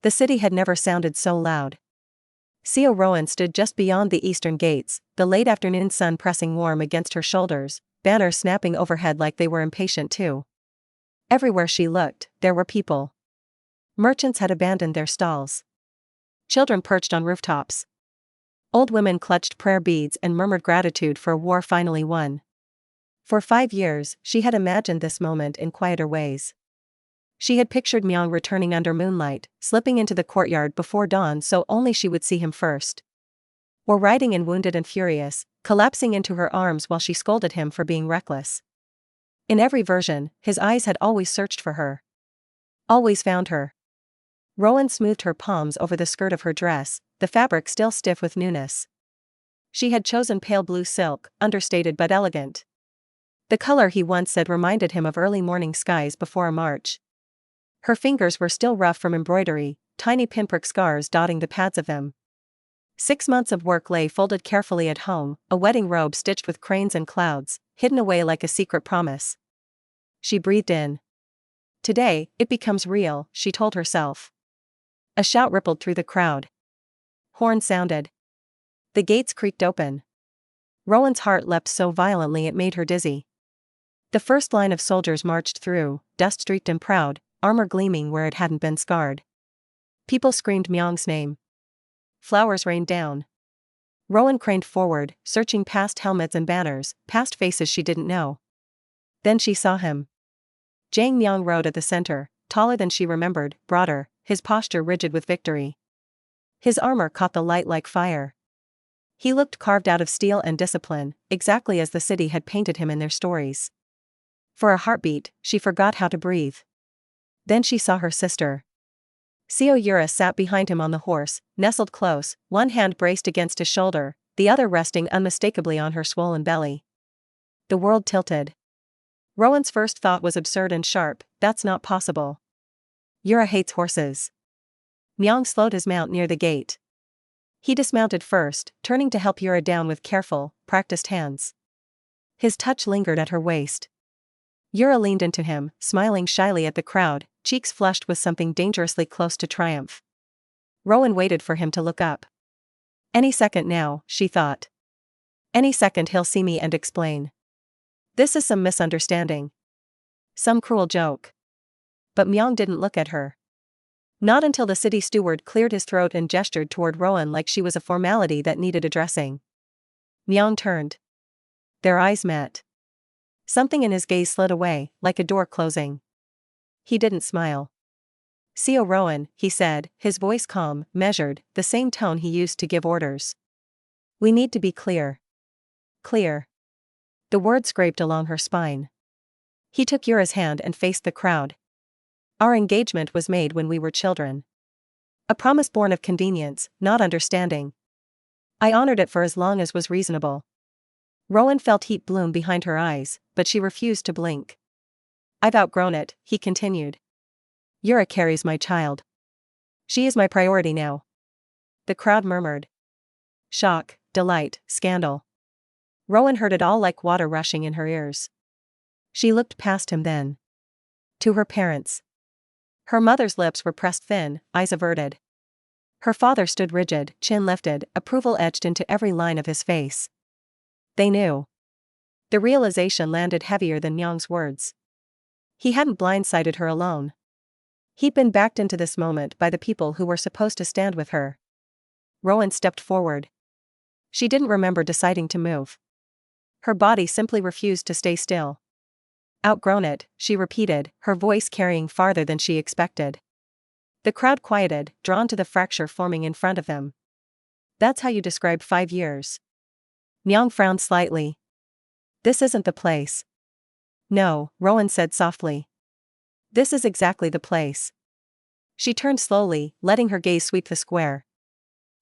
The city had never sounded so loud. Rowan stood just beyond the eastern gates, the late afternoon sun pressing warm against her shoulders, banners snapping overhead like they were impatient too. Everywhere she looked, there were people. Merchants had abandoned their stalls. Children perched on rooftops. Old women clutched prayer beads and murmured gratitude for a war finally won. For 5 years, she had imagined this moment in quieter ways. She had pictured Myung returning under moonlight, slipping into the courtyard before dawn so only she would see him first. Or riding in wounded and furious, collapsing into her arms while she scolded him for being reckless. In every version, his eyes had always searched for her. Always found her. Rowan smoothed her palms over the skirt of her dress, the fabric still stiff with newness. She had chosen pale blue silk, understated but elegant. The color he once said reminded him of early morning skies before a march. Her fingers were still rough from embroidery, tiny pinprick scars dotting the pads of them. 6 months of work lay folded carefully at home, a wedding robe stitched with cranes and clouds, hidden away like a secret promise. She breathed in. Today, it becomes real, she told herself. A shout rippled through the crowd. Horn sounded. The gates creaked open. Rowan's heart leapt so violently it made her dizzy. The first line of soldiers marched through, dust-streaked and proud, armor gleaming where it hadn't been scarred. People screamed Myung's name. Flowers rained down. Rowan craned forward, searching past helmets and banners, past faces she didn't know. Then she saw him. Jang Myung rode at the center, taller than she remembered, broader, his posture rigid with victory. His armor caught the light like fire. He looked carved out of steel and discipline, exactly as the city had painted him in their stories. For a heartbeat, she forgot how to breathe. Then she saw her sister. Seo Yura sat behind him on the horse, nestled close, one hand braced against his shoulder, the other resting unmistakably on her swollen belly. The world tilted. Rowan's first thought was absurd and sharp, that's not possible. Yura hates horses. Myung slowed his mount near the gate. He dismounted first, turning to help Yura down with careful, practiced hands. His touch lingered at her waist. Yura leaned into him, smiling shyly at the crowd, cheeks flushed with something dangerously close to triumph. Rowan waited for him to look up. Any second now, she thought. Any second he'll see me and explain. This is some misunderstanding. Some cruel joke. But Myung didn't look at her. Not until the city steward cleared his throat and gestured toward Rowan like she was a formality that needed addressing. Myung turned. Their eyes met. Something in his gaze slid away, like a door closing. He didn't smile. Seo Rowan, he said, his voice calm, measured, the same tone he used to give orders. We need to be clear. Clear. The word scraped along her spine. He took Yura's hand and faced the crowd. Our engagement was made when we were children. A promise born of convenience, not understanding. I honored it for as long as was reasonable. Rowan felt heat bloom behind her eyes, but she refused to blink. I've outgrown it, he continued. Yura carries my child. She is my priority now. The crowd murmured. Shock, delight, scandal. Rowan heard it all like water rushing in her ears. She looked past him then. To her parents. Her mother's lips were pressed thin, eyes averted. Her father stood rigid, chin lifted, approval etched into every line of his face. They knew. The realization landed heavier than Myung's words. He hadn't blindsided her alone. He'd been backed into this moment by the people who were supposed to stand with her. Rowan stepped forward. She didn't remember deciding to move. Her body simply refused to stay still. Outgrown it, she repeated, her voice carrying farther than she expected. The crowd quieted, drawn to the fracture forming in front of them. That's how you describe 5 years. Myung frowned slightly. This isn't the place. No, Rowan said softly. This is exactly the place. She turned slowly, letting her gaze sweep the square.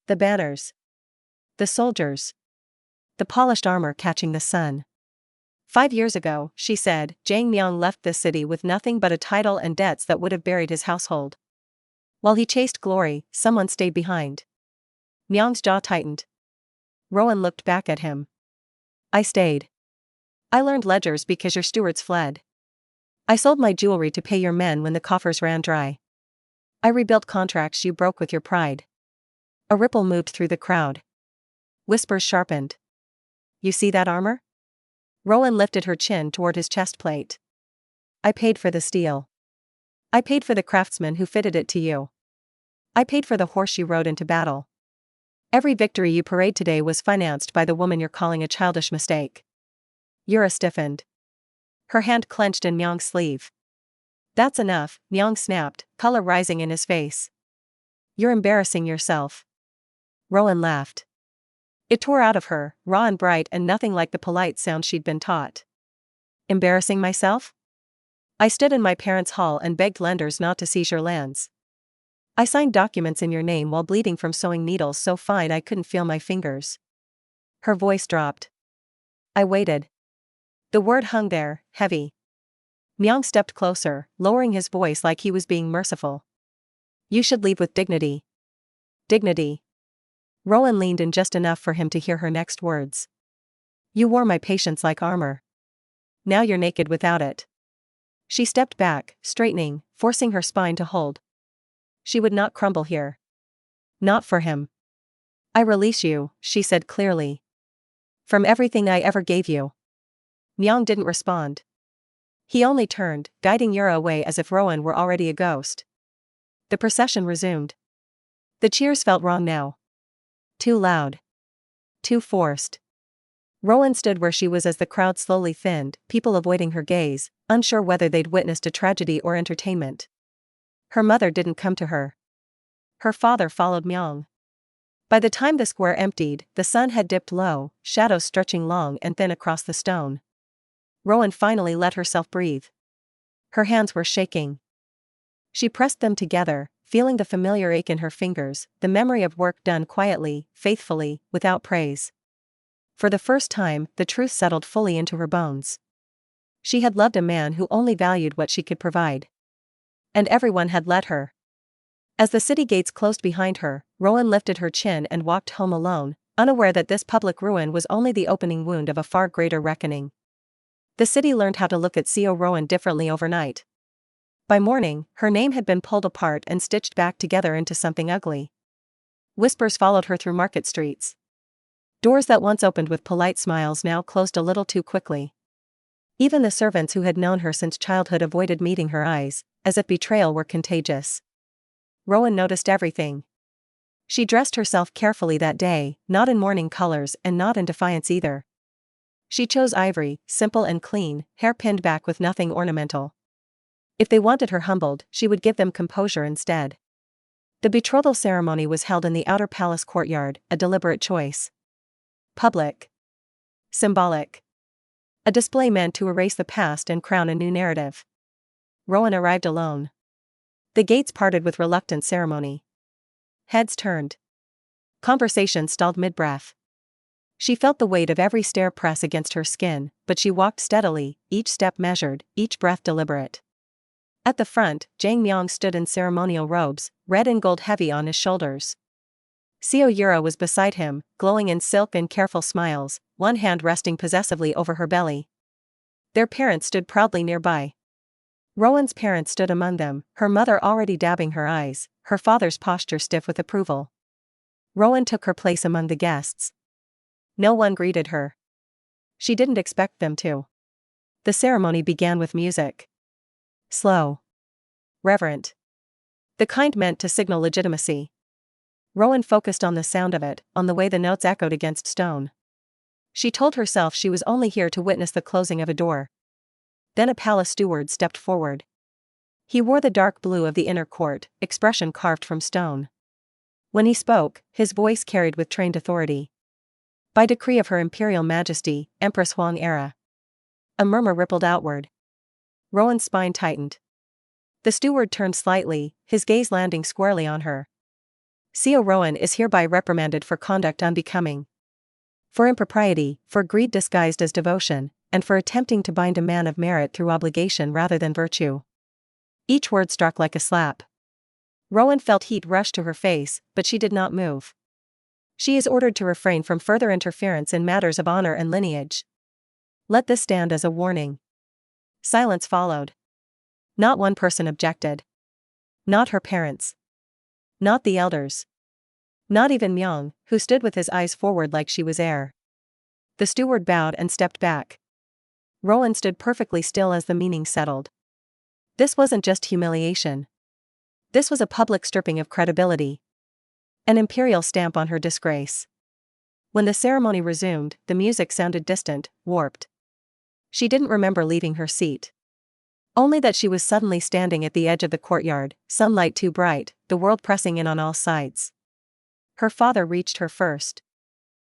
The banners. The soldiers. The polished armor catching the sun. 5 years ago, she said, Jang Myung left this city with nothing but a title and debts that would have buried his household. While he chased glory, someone stayed behind. Myung's jaw tightened. Rowan looked back at him. I stayed. I learned ledgers because your stewards fled. I sold my jewelry to pay your men when the coffers ran dry. I rebuilt contracts you broke with your pride. A ripple moved through the crowd. Whispers sharpened. You see that armor? Rowan lifted her chin toward his chest plate. I paid for the steel. I paid for the craftsman who fitted it to you. I paid for the horse you rode into battle. Every victory you parade today was financed by the woman you're calling a childish mistake. Yura stiffened. Her hand clenched in Myung's sleeve. That's enough, Myung snapped, color rising in his face. You're embarrassing yourself. Rowan laughed. It tore out of her, raw and bright and nothing like the polite sound she'd been taught. Embarrassing myself? I stood in my parents' hall and begged lenders not to seize your lands. I signed documents in your name while bleeding from sewing needles so fine I couldn't feel my fingers. Her voice dropped. I waited. The word hung there, heavy. Myung stepped closer, lowering his voice like he was being merciful. You should leave with dignity. Dignity. Rowan leaned in just enough for him to hear her next words. You wore my patience like armor. Now you're naked without it. She stepped back, straightening, forcing her spine to hold. She would not crumble here. Not for him. I release you, she said clearly. From everything I ever gave you. Myung didn't respond. He only turned, guiding Yura away as if Rowan were already a ghost. The procession resumed. The cheers felt wrong now. Too loud. Too forced. Rowan stood where she was as the crowd slowly thinned, people avoiding her gaze, unsure whether they'd witnessed a tragedy or entertainment. Her mother didn't come to her. Her father followed Myung. By the time the square emptied, the sun had dipped low, shadows stretching long and thin across the stone. Rowan finally let herself breathe. Her hands were shaking. She pressed them together, feeling the familiar ache in her fingers, the memory of work done quietly, faithfully, without praise. For the first time, the truth settled fully into her bones. She had loved a man who only valued what she could provide. And everyone had let her. As the city gates closed behind her, Rowan lifted her chin and walked home alone, unaware that this public ruin was only the opening wound of a far greater reckoning. The city learned how to look at Co. Rowan differently overnight. By morning, her name had been pulled apart and stitched back together into something ugly. Whispers followed her through market streets. Doors that once opened with polite smiles now closed a little too quickly. Even the servants who had known her since childhood avoided meeting her eyes, as if betrayal were contagious. Rowan noticed everything. She dressed herself carefully that day, not in mourning colors and not in defiance either. She chose ivory, simple and clean, hair pinned back with nothing ornamental. If they wanted her humbled, she would give them composure instead. The betrothal ceremony was held in the outer palace courtyard, a deliberate choice. Public. Symbolic. A display meant to erase the past and crown a new narrative. Rowan arrived alone. The gates parted with reluctant ceremony. Heads turned. Conversation stalled mid-breath. She felt the weight of every stare press against her skin, but she walked steadily, each step measured, each breath deliberate. At the front, Jang Myung stood in ceremonial robes, red and gold heavy on his shoulders. Co. Yura was beside him, glowing in silk and careful smiles, one hand resting possessively over her belly. Their parents stood proudly nearby. Rowan's parents stood among them, her mother already dabbing her eyes, her father's posture stiff with approval. Rowan took her place among the guests. No one greeted her. She didn't expect them to. The ceremony began with music. Slow. Reverent. The kind meant to signal legitimacy. Rowan focused on the sound of it, on the way the notes echoed against stone. She told herself she was only here to witness the closing of a door. Then a palace steward stepped forward. He wore the dark blue of the inner court, expression carved from stone. When he spoke, his voice carried with trained authority. By decree of Her Imperial Majesty, Empress Huang Era. A murmur rippled outward. Rowan's spine tightened. The steward turned slightly, his gaze landing squarely on her. Co. Rowan is hereby reprimanded for conduct unbecoming. For impropriety, for greed disguised as devotion, and for attempting to bind a man of merit through obligation rather than virtue. Each word struck like a slap. Rowan felt heat rush to her face, but she did not move. She is ordered to refrain from further interference in matters of honor and lineage. Let this stand as a warning. Silence followed. Not one person objected. Not her parents. Not the elders. Not even Myung, who stood with his eyes forward like she was air. The steward bowed and stepped back. Rowan stood perfectly still as the meaning settled. This wasn't just humiliation. This was a public stripping of credibility. An imperial stamp on her disgrace. When the ceremony resumed, the music sounded distant, warped. She didn't remember leaving her seat. Only that she was suddenly standing at the edge of the courtyard, sunlight too bright, the world pressing in on all sides. Her father reached her first.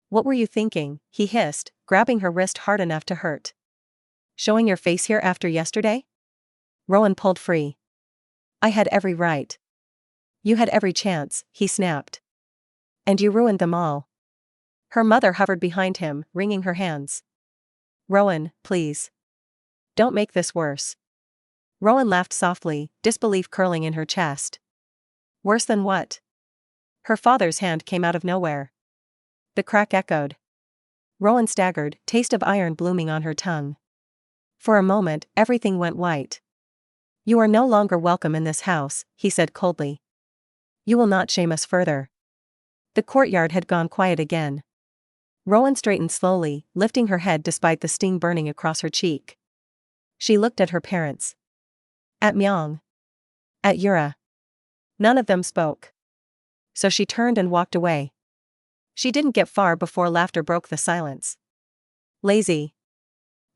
"What were you thinking?" he hissed, grabbing her wrist hard enough to hurt. "Showing your face here after yesterday?" Rowan pulled free. "I had every right." "You had every chance," he snapped. "And you ruined them all." Her mother hovered behind him, wringing her hands. "Rowan, please. Don't make this worse." Rowan laughed softly, disbelief curling in her chest. "Worse than what?" Her father's hand came out of nowhere. The crack echoed. Rowan staggered, taste of iron blooming on her tongue. For a moment, everything went white. "You are no longer welcome in this house," he said coldly. "You will not shame us further." The courtyard had gone quiet again. Rowan straightened slowly, lifting her head despite the sting burning across her cheek. She looked at her parents. At Myung. At Yura. None of them spoke. So she turned and walked away. She didn't get far before laughter broke the silence. Lazy.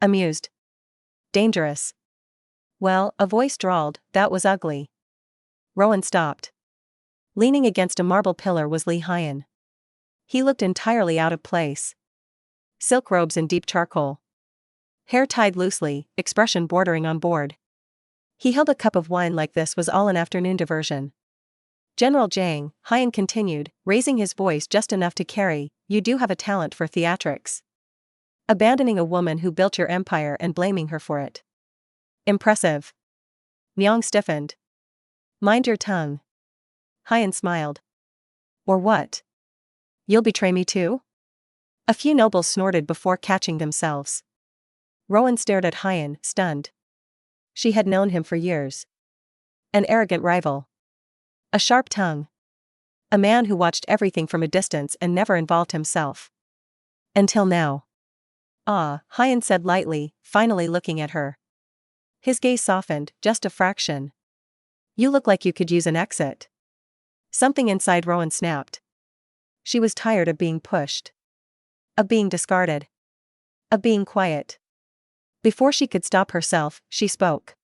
Amused. Dangerous. Well, a voice drawled, "That was ugly." Rowan stopped. Leaning against a marble pillar was Lee Hyen. He looked entirely out of place. Silk robes in deep charcoal. Hair tied loosely, expression bordering on bored. He held a cup of wine like this was all an afternoon diversion. "General Jang," Hyen continued, raising his voice just enough to carry, "you do have a talent for theatrics. Abandoning a woman who built your empire and blaming her for it. Impressive." Myung stiffened. "Mind your tongue." Hyen smiled. "Or what? You'll betray me too?" A few nobles snorted before catching themselves. Rowan stared at Hyen, stunned. She had known him for years. An arrogant rival. A sharp tongue. A man who watched everything from a distance and never involved himself. Until now. "Ah," Hyen said lightly, finally looking at her. His gaze softened, just a fraction. "You look like you could use an exit." Something inside Rowan snapped. She was tired of being pushed. Of being discarded. Of being quiet. Before she could stop herself, she spoke.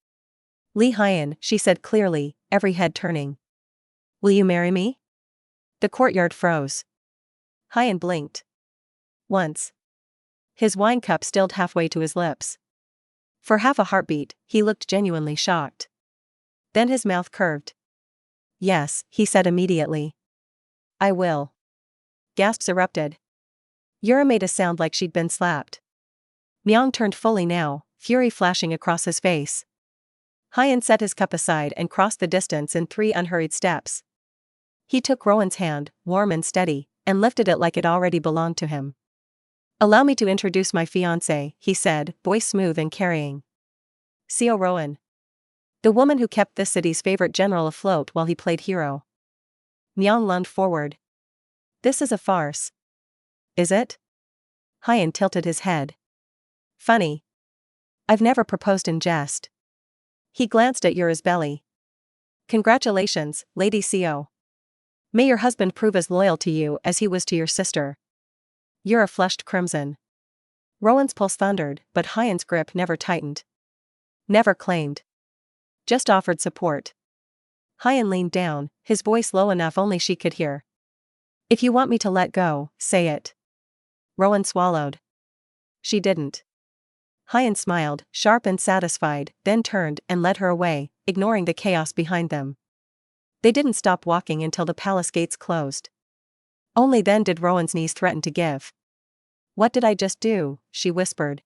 "Lee Hyen," she said clearly, every head turning. "Will you marry me?" The courtyard froze. Hyen blinked. Once. His wine cup stilled halfway to his lips. For half a heartbeat, he looked genuinely shocked. Then his mouth curved. "Yes," he said immediately. "I will." Gasps erupted. Yura made a sound like she'd been slapped. Myung turned fully now, fury flashing across his face. Hyen set his cup aside and crossed the distance in 3 unhurried steps. He took Rowan's hand, warm and steady, and lifted it like it already belonged to him. "Allow me to introduce my fiancée," he said, voice smooth and carrying. "Seo Rowan. The woman who kept this city's favorite general afloat while he played hero." Myung lunged forward. "This is a farce." "Is it?" Hyen tilted his head. "Funny. I've never proposed in jest." He glanced at Yura's belly. "Congratulations, Lady Seo. May your husband prove as loyal to you as he was to your sister." Yura flushed crimson. Rowan's pulse thundered, but Hyen's grip never tightened. Never claimed. Just offered support. Hyen leaned down, his voice low enough only she could hear. "If you want me to let go, say it." Rowan swallowed. She didn't. Hyen smiled, sharp and satisfied, then turned and led her away, ignoring the chaos behind them. They didn't stop walking until the palace gates closed. Only then did Rowan's knees threaten to give. "What did I just do?" she whispered.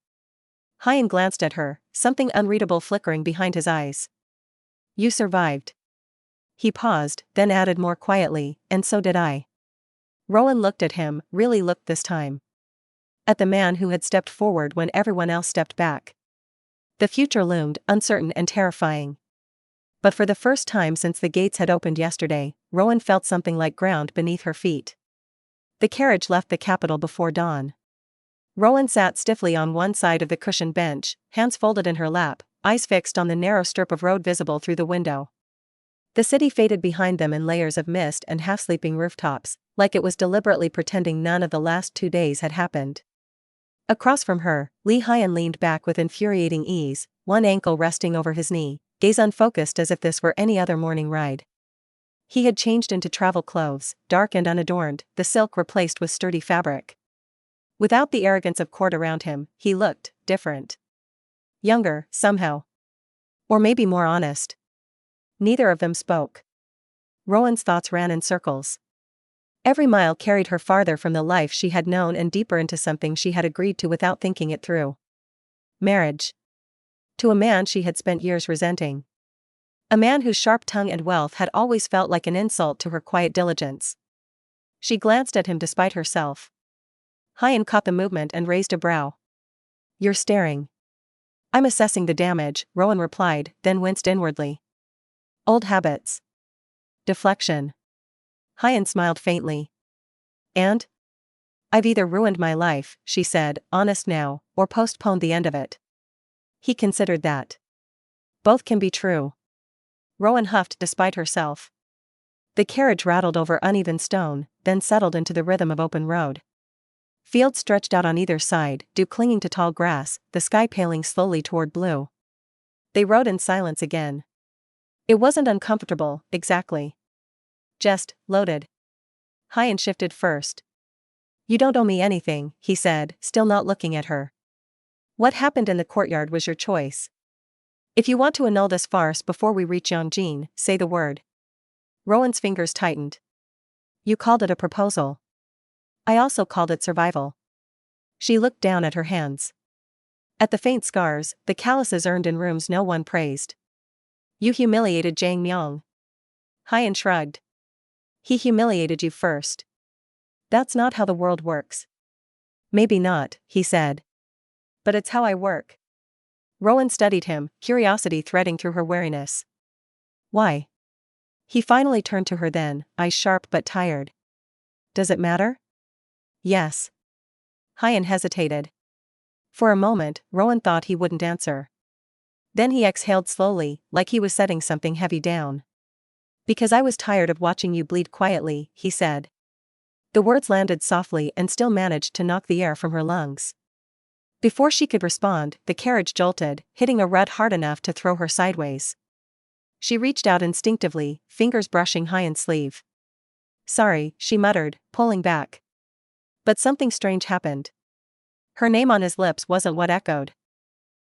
Hyen glanced at her, something unreadable flickering behind his eyes. "You survived." He paused, then added more quietly, "And so did I." Rowan looked at him, really looked this time. At the man who had stepped forward when everyone else stepped back. The future loomed, uncertain and terrifying. But for the first time since the gates had opened yesterday, Rowan felt something like ground beneath her feet. The carriage left the capital before dawn. Rowan sat stiffly on one side of the cushioned bench, hands folded in her lap, eyes fixed on the narrow strip of road visible through the window. The city faded behind them in layers of mist and half-sleeping rooftops, like it was deliberately pretending none of the last 2 days had happened. Across from her, Lee Hyan leaned back with infuriating ease, one ankle resting over his knee, gaze unfocused as if this were any other morning ride. He had changed into travel clothes, dark and unadorned, the silk replaced with sturdy fabric. Without the arrogance of court around him, he looked different. Younger, somehow. Or maybe more honest. Neither of them spoke. Rowan's thoughts ran in circles. Every mile carried her farther from the life she had known and deeper into something she had agreed to without thinking it through. Marriage. To a man she had spent years resenting. A man whose sharp tongue and wealth had always felt like an insult to her quiet diligence. She glanced at him despite herself. Hyan caught the movement and raised a brow. "You're staring." "I'm assessing the damage," Rowan replied, then winced inwardly. Old habits. Deflection. Hyan smiled faintly. "And? I've either ruined my life," she said, honest now, "or postponed the end of it." He considered that. Both can be true. Rowan huffed despite herself. The carriage rattled over uneven stone, then settled into the rhythm of open road. Fields stretched out on either side, dew clinging to tall grass, the sky paling slowly toward blue. They rode in silence again. It wasn't uncomfortable, exactly. Just loaded. Hyan shifted first. "You don't owe me anything," he said, still not looking at her. "What happened in the courtyard was your choice. If you want to annul this farce before we reach Yongjin, say the word." Rowan's fingers tightened. "You called it a proposal. I also called it survival." She looked down at her hands. At the faint scars, the calluses earned in rooms no one praised. "You humiliated Jang Myung." Hyan shrugged. "He humiliated you first. That's not how the world works." "Maybe not," he said. "But it's how I work." Rowan studied him, curiosity threading through her wariness. "Why?" He finally turned to her then, eyes sharp but tired. "Does it matter?" "Yes." Hyan hesitated. For a moment, Rowan thought he wouldn't answer. Then he exhaled slowly, like he was setting something heavy down. "Because I was tired of watching you bleed quietly," he said. The words landed softly and still managed to knock the air from her lungs. Before she could respond, the carriage jolted, hitting a rut hard enough to throw her sideways. She reached out instinctively, fingers brushing Hyan's sleeve. "Sorry," she muttered, pulling back. But something strange happened. Her name on his lips wasn't what echoed.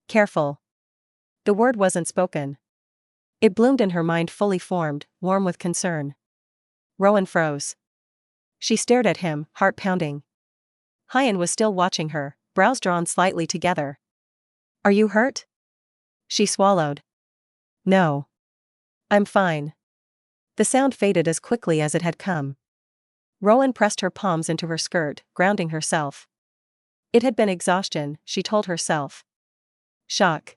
Careful. The word wasn't spoken. It bloomed in her mind, fully formed, warm with concern. Rowan froze. She stared at him, heart pounding. Hyan was still watching her, brows drawn slightly together. "Are you hurt?" She swallowed. "No. I'm fine." The sound faded as quickly as it had come. Rowan pressed her palms into her skirt, grounding herself. It had been exhaustion, she told herself. Shock.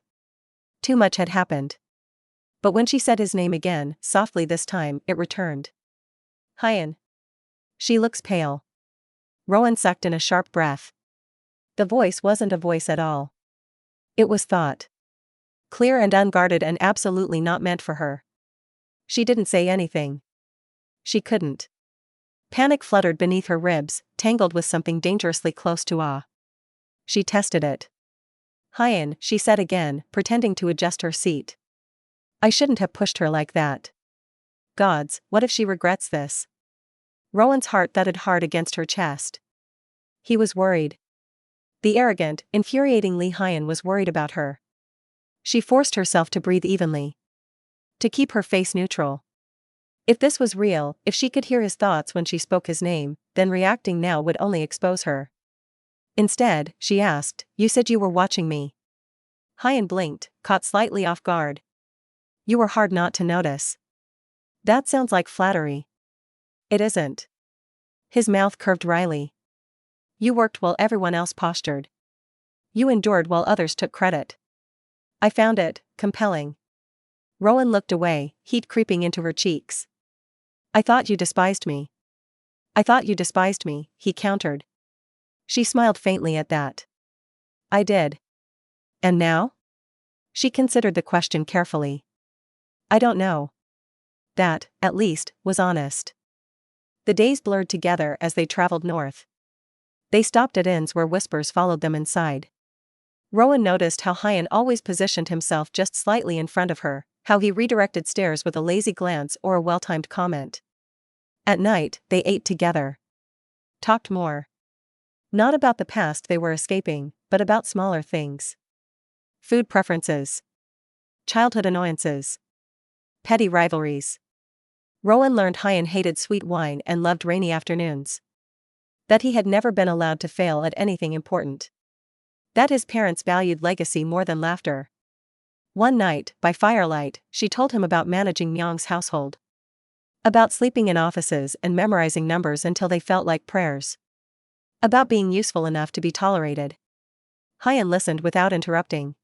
Too much had happened. But when she said his name again, softly this time, it returned. "Hyan." "She looks pale." Rowan sucked in a sharp breath. The voice wasn't a voice at all. It was thought. Clear and unguarded and absolutely not meant for her. She didn't say anything. She couldn't. Panic fluttered beneath her ribs, tangled with something dangerously close to awe. She tested it. "Hyan," she said again, pretending to adjust her seat. "I shouldn't have pushed her like that. Gods, what if she regrets this?" Rowan's heart thudded hard against her chest. He was worried. The arrogant, infuriating Lee Hyan was worried about her. She forced herself to breathe evenly. To keep her face neutral. If this was real, if she could hear his thoughts when she spoke his name, then reacting now would only expose her. Instead, she asked, "You said you were watching me." Hyan blinked, caught slightly off guard. "You were hard not to notice." "That sounds like flattery." "It isn't." His mouth curved wryly. "You worked while everyone else postured. You endured while others took credit. I found it compelling." Rowan looked away, heat creeping into her cheeks. I thought you despised me. I thought you despised me, he countered. She smiled faintly at that. I did. And now? She considered the question carefully. I don't know. That, at least, was honest. The days blurred together as they traveled north. They stopped at inns where whispers followed them inside. Rowan noticed how Hyan always positioned himself just slightly in front of her, how he redirected stares with a lazy glance or a well-timed comment. At night, they ate together. Talked more. Not about the past they were escaping, but about smaller things. Food preferences. Childhood annoyances. Petty rivalries. Rowan learned Hyan hated sweet wine and loved rainy afternoons. That he had never been allowed to fail at anything important. That his parents valued legacy more than laughter. One night, by firelight, she told him about managing Myung's household. About sleeping in offices and memorizing numbers until they felt like prayers. About being useful enough to be tolerated. Hyan listened without interrupting.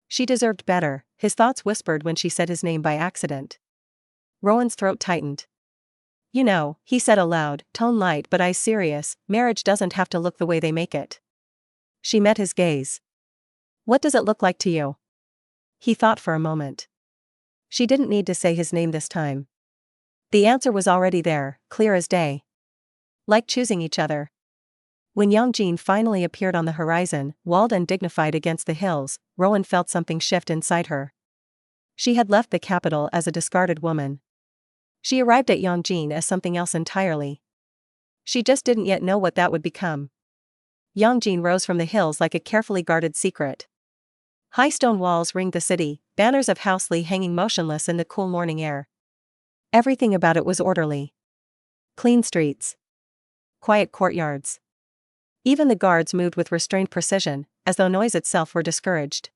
She deserved better, his thoughts whispered when she said his name by accident. Rowan's throat tightened. You know, he said aloud, tone light but eyes serious, marriage doesn't have to look the way they make it. She met his gaze. What does it look like to you? He thought for a moment. She didn't need to say his name this time. The answer was already there, clear as day. Like choosing each other. When Yongjin finally appeared on the horizon, walled and dignified against the hills, Rowan felt something shift inside her. She had left the capital as a discarded woman. She arrived at Yongjin as something else entirely. She just didn't yet know what that would become. Yongjin rose from the hills like a carefully guarded secret. High stone walls ringed the city, banners of House Lee hanging motionless in the cool morning air. Everything about it was orderly. Clean streets. Quiet courtyards. Even the guards moved with restrained precision, as though noise itself were discouraged.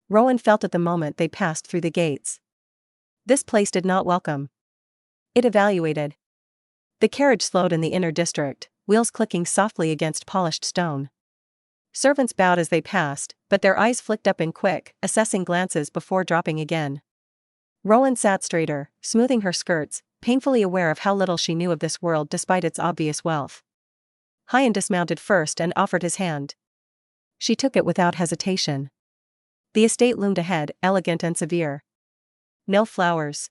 Rowan felt at the moment they passed through the gates. This place did not welcome. It evaluated. The carriage slowed in the inner district, wheels clicking softly against polished stone. Servants bowed as they passed, but their eyes flicked up in quick, assessing glances before dropping again. Rowan sat straighter, smoothing her skirts, painfully aware of how little she knew of this world despite its obvious wealth. Hyan dismounted first and offered his hand. She took it without hesitation. The estate loomed ahead, elegant and severe. No flowers.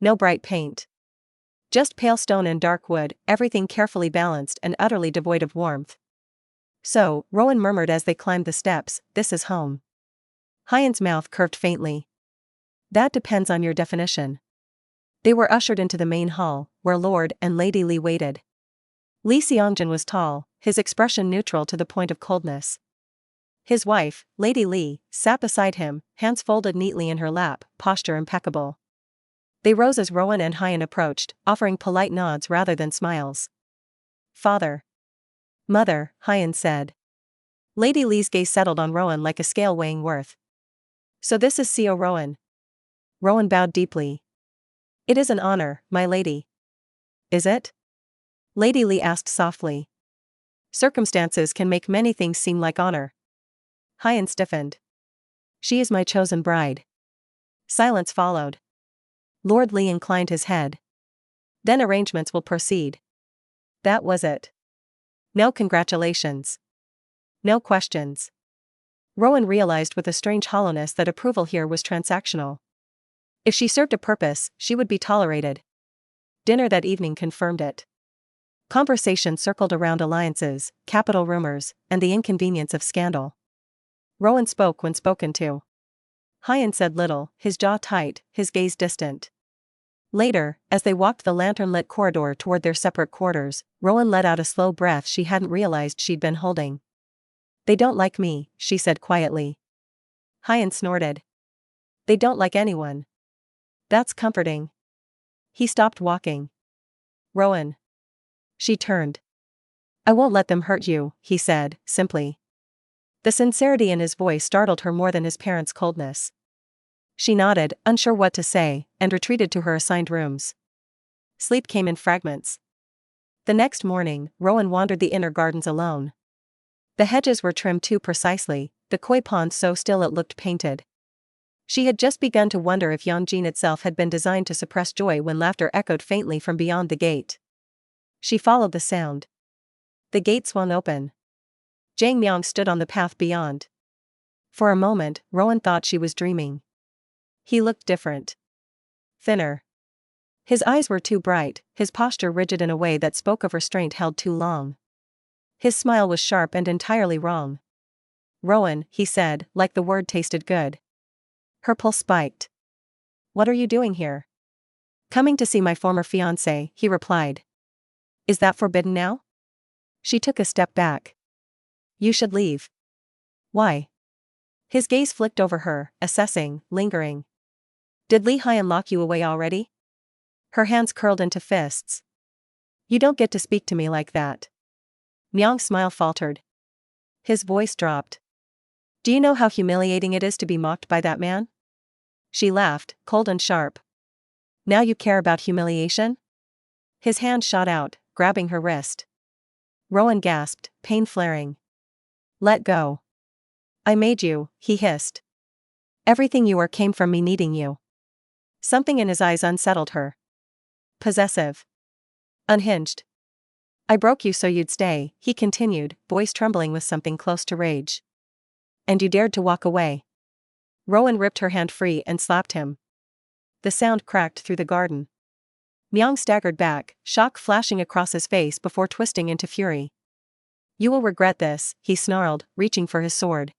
No bright paint. Just pale stone and dark wood, everything carefully balanced and utterly devoid of warmth. So, Rowan murmured as they climbed the steps, this is home. Hyan's mouth curved faintly. That depends on your definition. They were ushered into the main hall, where Lord and Lady Lee waited. Lee Seongjin was tall, his expression neutral to the point of coldness. His wife, Lady Lee, sat beside him, hands folded neatly in her lap, posture impeccable. They rose as Rowan and Hyan approached, offering polite nods rather than smiles. Father. Mother, Hyan said. Lady Lee's gaze settled on Rowan like a scale weighing worth. So this is Seo Rowan. Rowan bowed deeply. It is an honor, my lady. Is it? Lady Lee asked softly. Circumstances can make many things seem like honor. Hyan stiffened. She is my chosen bride. Silence followed. Lord Lee inclined his head. Then arrangements will proceed. That was it. No congratulations. No questions. Rowan realized with a strange hollowness that approval here was transactional. If she served a purpose, she would be tolerated. Dinner that evening confirmed it. Conversation circled around alliances, capital rumors, and the inconvenience of scandal. Rowan spoke when spoken to. Hyan said little, his jaw tight, his gaze distant. Later, as they walked the lantern-lit corridor toward their separate quarters, Rowan let out a slow breath she hadn't realized she'd been holding. They don't like me, she said quietly. Hyan snorted. They don't like anyone. That's comforting. He stopped walking. Rowan. She turned. I won't let them hurt you, he said, simply. The sincerity in his voice startled her more than his parents' coldness. She nodded, unsure what to say, and retreated to her assigned rooms. Sleep came in fragments. The next morning, Rowan wandered the inner gardens alone. The hedges were trimmed too precisely, the koi pond so still it looked painted. She had just begun to wonder if Yangjin itself had been designed to suppress joy when laughter echoed faintly from beyond the gate. She followed the sound. The gate swung open. Jang Myung stood on the path beyond. For a moment, Rowan thought she was dreaming. He looked different. Thinner. His eyes were too bright, his posture rigid in a way that spoke of restraint held too long. His smile was sharp and entirely wrong. "Rowan," he said, like the word tasted good. Her pulse spiked. "What are you doing here?" "Coming to see my former fiancé," he replied. "Is that forbidden now?" She took a step back. "You should leave." "Why?" His gaze flicked over her, assessing, lingering. "Did Lee Hyun lock you away already?" Her hands curled into fists. "You don't get to speak to me like that." Myung's smile faltered. His voice dropped. "Do you know how humiliating it is to be mocked by that man?" She laughed, cold and sharp. "Now you care about humiliation?" His hand shot out, grabbing her wrist. Rowan gasped, pain flaring. "Let go." "I made you," he hissed. "Everything you are came from me needing you." Something in his eyes unsettled her. Possessive. Unhinged. "I broke you so you'd stay," he continued, voice trembling with something close to rage. "And you dared to walk away." Rowan ripped her hand free and slapped him. The sound cracked through the garden. Myung staggered back, shock flashing across his face before twisting into fury. "You will regret this," he snarled, reaching for his sword.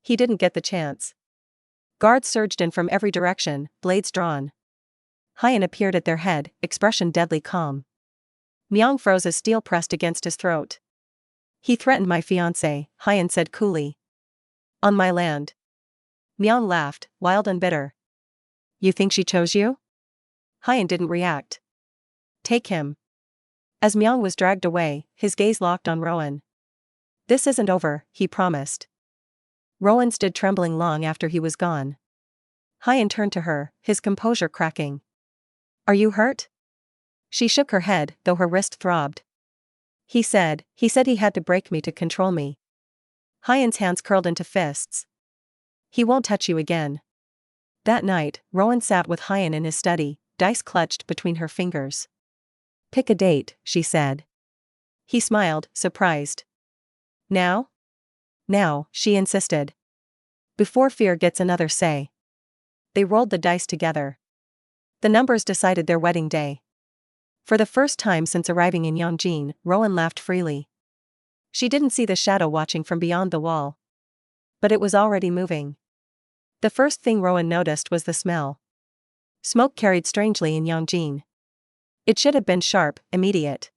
He didn't get the chance. Guards surged in from every direction, blades drawn. Hyun appeared at their head, expression deadly calm. Myung froze as steel pressed against his throat. "He threatened my fiancé," Hyun said coolly. "On my land." Myung laughed, wild and bitter. "You think she chose you?" Hyun didn't react. "Take him." As Myung was dragged away, his gaze locked on Rowan. "This isn't over," he promised. Rowan stood trembling long after he was gone. Hyun turned to her, his composure cracking. "Are you hurt?" She shook her head, though her wrist throbbed. He said he had to break me to control me." Hyun's hands curled into fists. "He won't touch you again." That night, Rowan sat with Hyun in his study, dice clutched between her fingers. "Pick a date," she said. He smiled, surprised. "Now?" "Now," she insisted. "Before fear gets another say." They rolled the dice together. The numbers decided their wedding day. For the first time since arriving in Yangjin, Rowan laughed freely. She didn't see the shadow watching from beyond the wall. But it was already moving. The first thing Rowan noticed was the smell. Smoke carried strangely in Yangjin. It should have been sharp, immediate.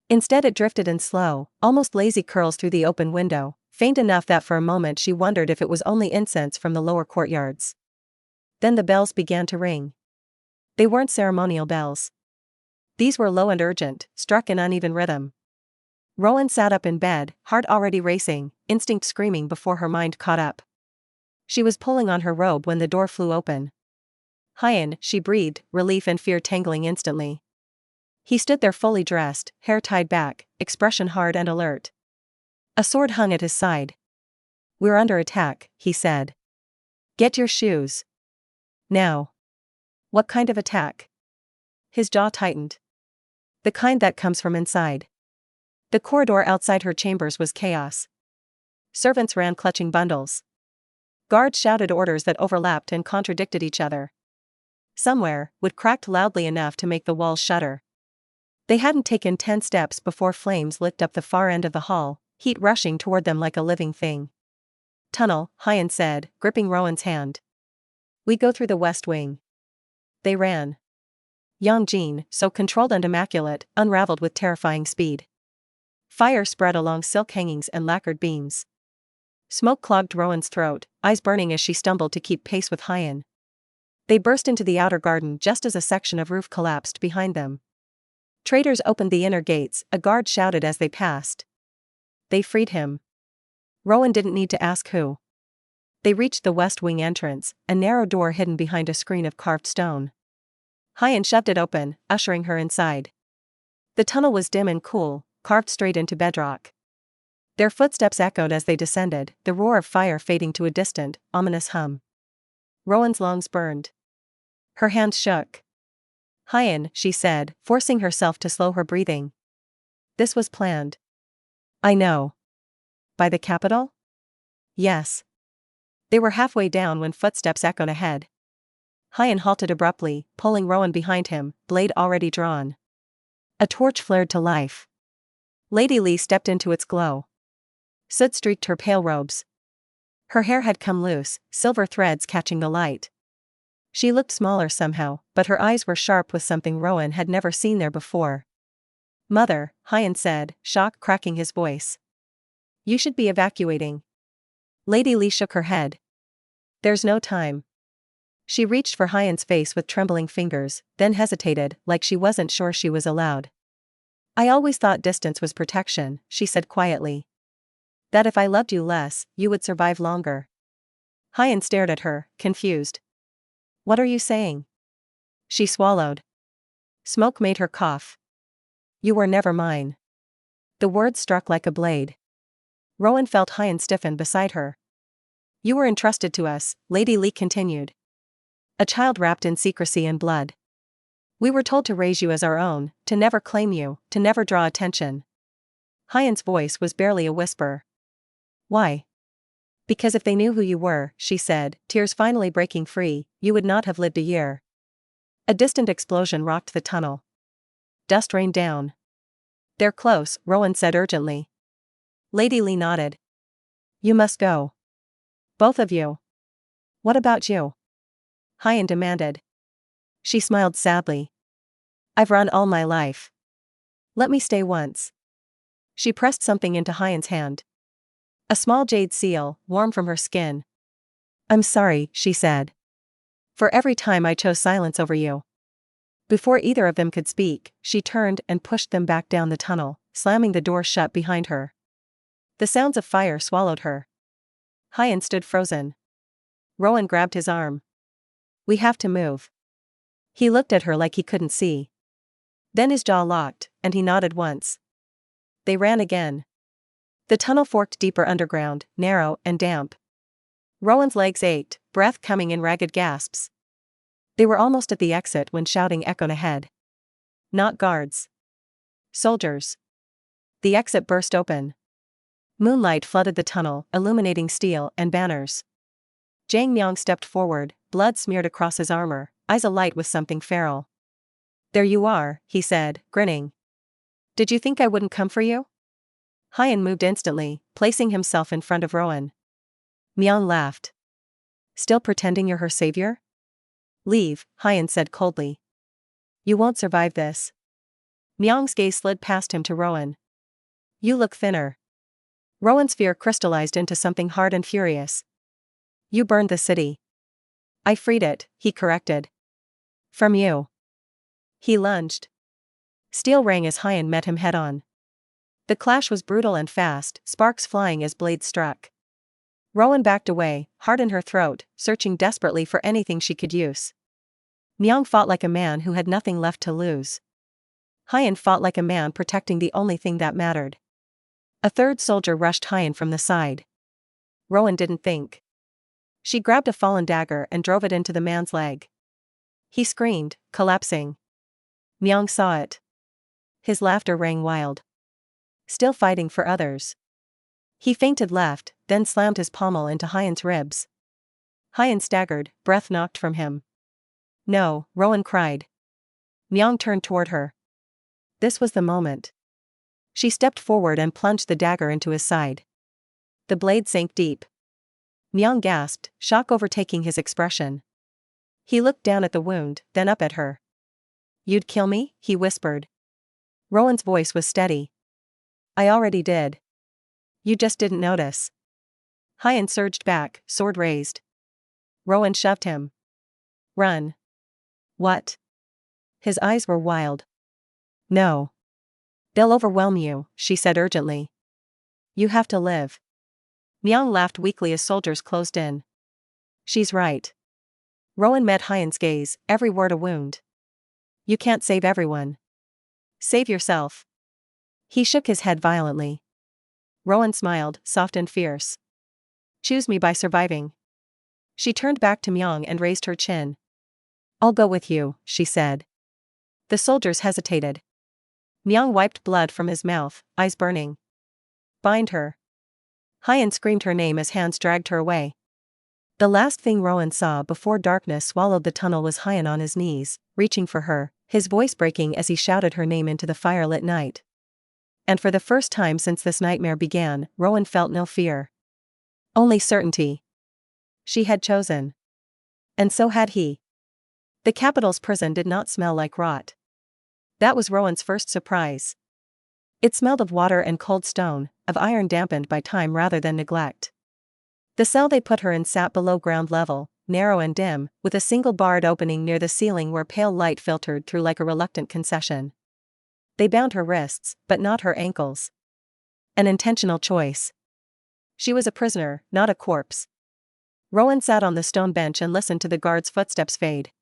Instead it drifted in slow, almost lazy curls through the open window, faint enough that for a moment she wondered if it was only incense from the lower courtyards. Then the bells began to ring. They weren't ceremonial bells. These were low and urgent, struck in uneven rhythm. Rowan sat up in bed, heart already racing, instinct screaming before her mind caught up. She was pulling on her robe when the door flew open. "Hyun," she breathed, relief and fear tangling instantly. He stood there fully dressed, hair tied back, expression hard and alert. A sword hung at his side. "We're under attack," he said. "Get your shoes. Now." "What kind of attack?" His jaw tightened. "The kind that comes from inside." The corridor outside her chambers was chaos. Servants ran clutching bundles. Guards shouted orders that overlapped and contradicted each other. Somewhere, wood cracked loudly enough to make the walls shudder. They hadn't taken 10 steps before flames licked up the far end of the hall, heat rushing toward them like a living thing. "Tunnel," Hyun said, gripping Rowan's hand. "We go through the west wing." They ran. Yangjin, so controlled and immaculate, unraveled with terrifying speed. Fire spread along silk hangings and lacquered beams. Smoke clogged Rowan's throat, eyes burning as she stumbled to keep pace with Hyun. They burst into the outer garden just as a section of roof collapsed behind them. Traders opened the inner gates, a guard shouted as they passed. They freed him. Rowan didn't need to ask who. They reached the west wing entrance, a narrow door hidden behind a screen of carved stone. Hyun shoved it open, ushering her inside. The tunnel was dim and cool, carved straight into bedrock. Their footsteps echoed as they descended, the roar of fire fading to a distant, ominous hum. Rowan's lungs burned. Her hands shook. Hyan, she said, forcing herself to slow her breathing. This was planned. I know. By the capital? Yes. They were halfway down when footsteps echoed ahead. Hyan halted abruptly, pulling Rowan behind him, blade already drawn. A torch flared to life. Lady Lee stepped into its glow. Soot streaked her pale robes. Her hair had come loose, silver threads catching the light. She looked smaller somehow, but her eyes were sharp with something Rowan had never seen there before. Mother, Hyan said, shock cracking his voice. You should be evacuating. Lady Lee shook her head. There's no time. She reached for Hyan's face with trembling fingers, then hesitated, like she wasn't sure she was allowed. I always thought distance was protection, she said quietly. That if I loved you less, you would survive longer. Hyan stared at her, confused. What are you saying? She swallowed. Smoke made her cough. You were never mine. The words struck like a blade. Rowan felt Hyan stiffen beside her. You were entrusted to us, Lady Lee continued. A child wrapped in secrecy and blood. We were told to raise you as our own, to never claim you, to never draw attention. Hyan's voice was barely a whisper. Why? Because if they knew who you were, she said, tears finally breaking free, you would not have lived a year. A distant explosion rocked the tunnel. Dust rained down. They're close, Rowan said urgently. Lady Lee nodded. You must go. Both of you. What about you? Hyan demanded. She smiled sadly. I've run all my life. Let me stay once. She pressed something into Hyan's hand. A small jade seal, warm from her skin. I'm sorry, she said. For every time I chose silence over you. Before either of them could speak, she turned and pushed them back down the tunnel, slamming the door shut behind her. The sounds of fire swallowed her. Hyan stood frozen. Rowan grabbed his arm. We have to move. He looked at her like he couldn't see. Then his jaw locked, and he nodded once. They ran again. The tunnel forked deeper underground, narrow and damp. Rowan's legs ached, breath coming in ragged gasps. They were almost at the exit when shouting echoed ahead. Not guards. Soldiers. The exit burst open. Moonlight flooded the tunnel, illuminating steel and banners. Jang Myung stepped forward, blood smeared across his armor, eyes alight with something feral. There you are, he said, grinning. Did you think I wouldn't come for you? Hyan moved instantly, placing himself in front of Rowan. Myung laughed. Still pretending you're her savior? Leave, Hyan said coldly. You won't survive this. Myung's gaze slid past him to Rowan. You look thinner. Rowan's fear crystallized into something hard and furious. You burned the city. I freed it, he corrected. From you. He lunged. Steel rang as Hyan met him head-on. The clash was brutal and fast, sparks flying as blades struck. Rowan backed away, heart in her throat, searching desperately for anything she could use. Myung fought like a man who had nothing left to lose. Hyan fought like a man protecting the only thing that mattered. A third soldier rushed Hyan from the side. Rowan didn't think. She grabbed a fallen dagger and drove it into the man's leg. He screamed, collapsing. Myung saw it. His laughter rang wild. Still fighting for others. He feinted left, then slammed his pommel into Hyan's ribs. Hyan staggered, breath knocked from him. No, Rowan cried. Myung turned toward her. This was the moment. She stepped forward and plunged the dagger into his side. The blade sank deep. Myung gasped, shock overtaking his expression. He looked down at the wound, then up at her. You'd kill me? He whispered. Rowan's voice was steady. I already did. You just didn't notice. Hyan surged back, sword raised. Rowan shoved him. Run. What? His eyes were wild. No. They'll overwhelm you, she said urgently. You have to live. Myung laughed weakly as soldiers closed in. She's right. Rowan met Hyan's gaze, every word a wound. You can't save everyone. Save yourself. He shook his head violently. Rowan smiled, soft and fierce. Choose me by surviving. She turned back to Myung and raised her chin. I'll go with you, she said. The soldiers hesitated. Myung wiped blood from his mouth, eyes burning. Bind her. Hyen screamed her name as hands dragged her away. The last thing Rowan saw before darkness swallowed the tunnel was Hyen on his knees, reaching for her, his voice breaking as he shouted her name into the firelit night. And for the first time since this nightmare began, Rowan felt no fear. Only certainty. She had chosen. And so had he. The capital's prison did not smell like rot. That was Rowan's first surprise. It smelled of water and cold stone, of iron dampened by time rather than neglect. The cell they put her in sat below ground level, narrow and dim, with a single barred opening near the ceiling where pale light filtered through like a reluctant concession. They bound her wrists, but not her ankles. An intentional choice. She was a prisoner, not a corpse. Rowan sat on the stone bench and listened to the guard's footsteps fade.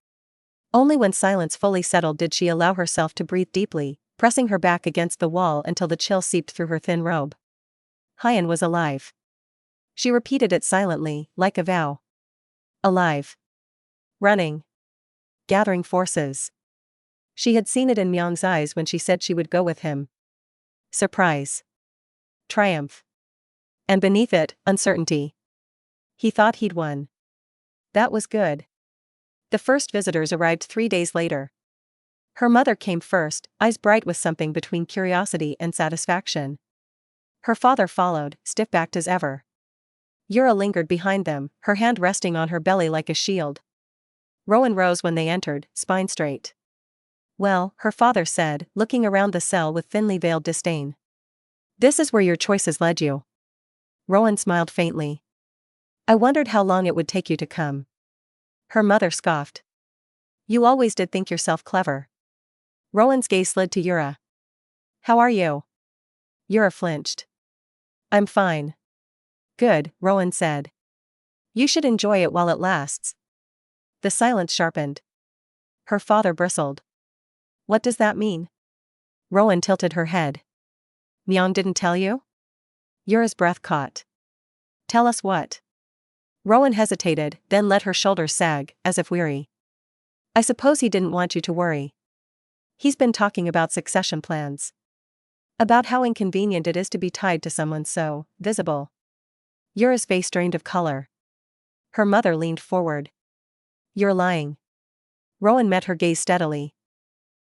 Only when silence fully settled did she allow herself to breathe deeply, pressing her back against the wall until the chill seeped through her thin robe. Hyen was alive. She repeated it silently, like a vow. Alive. Running. Gathering forces. She had seen it in Myung's eyes when she said she would go with him. Surprise. Triumph. And beneath it, uncertainty. He thought he'd won. That was good. The first visitors arrived 3 days later. Her mother came first, eyes bright with something between curiosity and satisfaction. Her father followed, stiff-backed as ever. Yura lingered behind them, her hand resting on her belly like a shield. Rowan rose when they entered, spine straight. Well, her father said, looking around the cell with thinly veiled disdain. This is where your choices led you. Rowan smiled faintly. I wondered how long it would take you to come. Her mother scoffed. You always did think yourself clever. Rowan's gaze slid to Yura. How are you? Yura flinched. I'm fine. Good, Rowan said. You should enjoy it while it lasts. The silence sharpened. Her father bristled. What does that mean? Rowan tilted her head. Myung didn't tell you? Yura's breath caught. Tell us what? Rowan hesitated, then let her shoulders sag, as if weary. I suppose he didn't want you to worry. He's been talking about succession plans. About how inconvenient it is to be tied to someone so visible. Yura's face drained of color. Her mother leaned forward. You're lying. Rowan met her gaze steadily.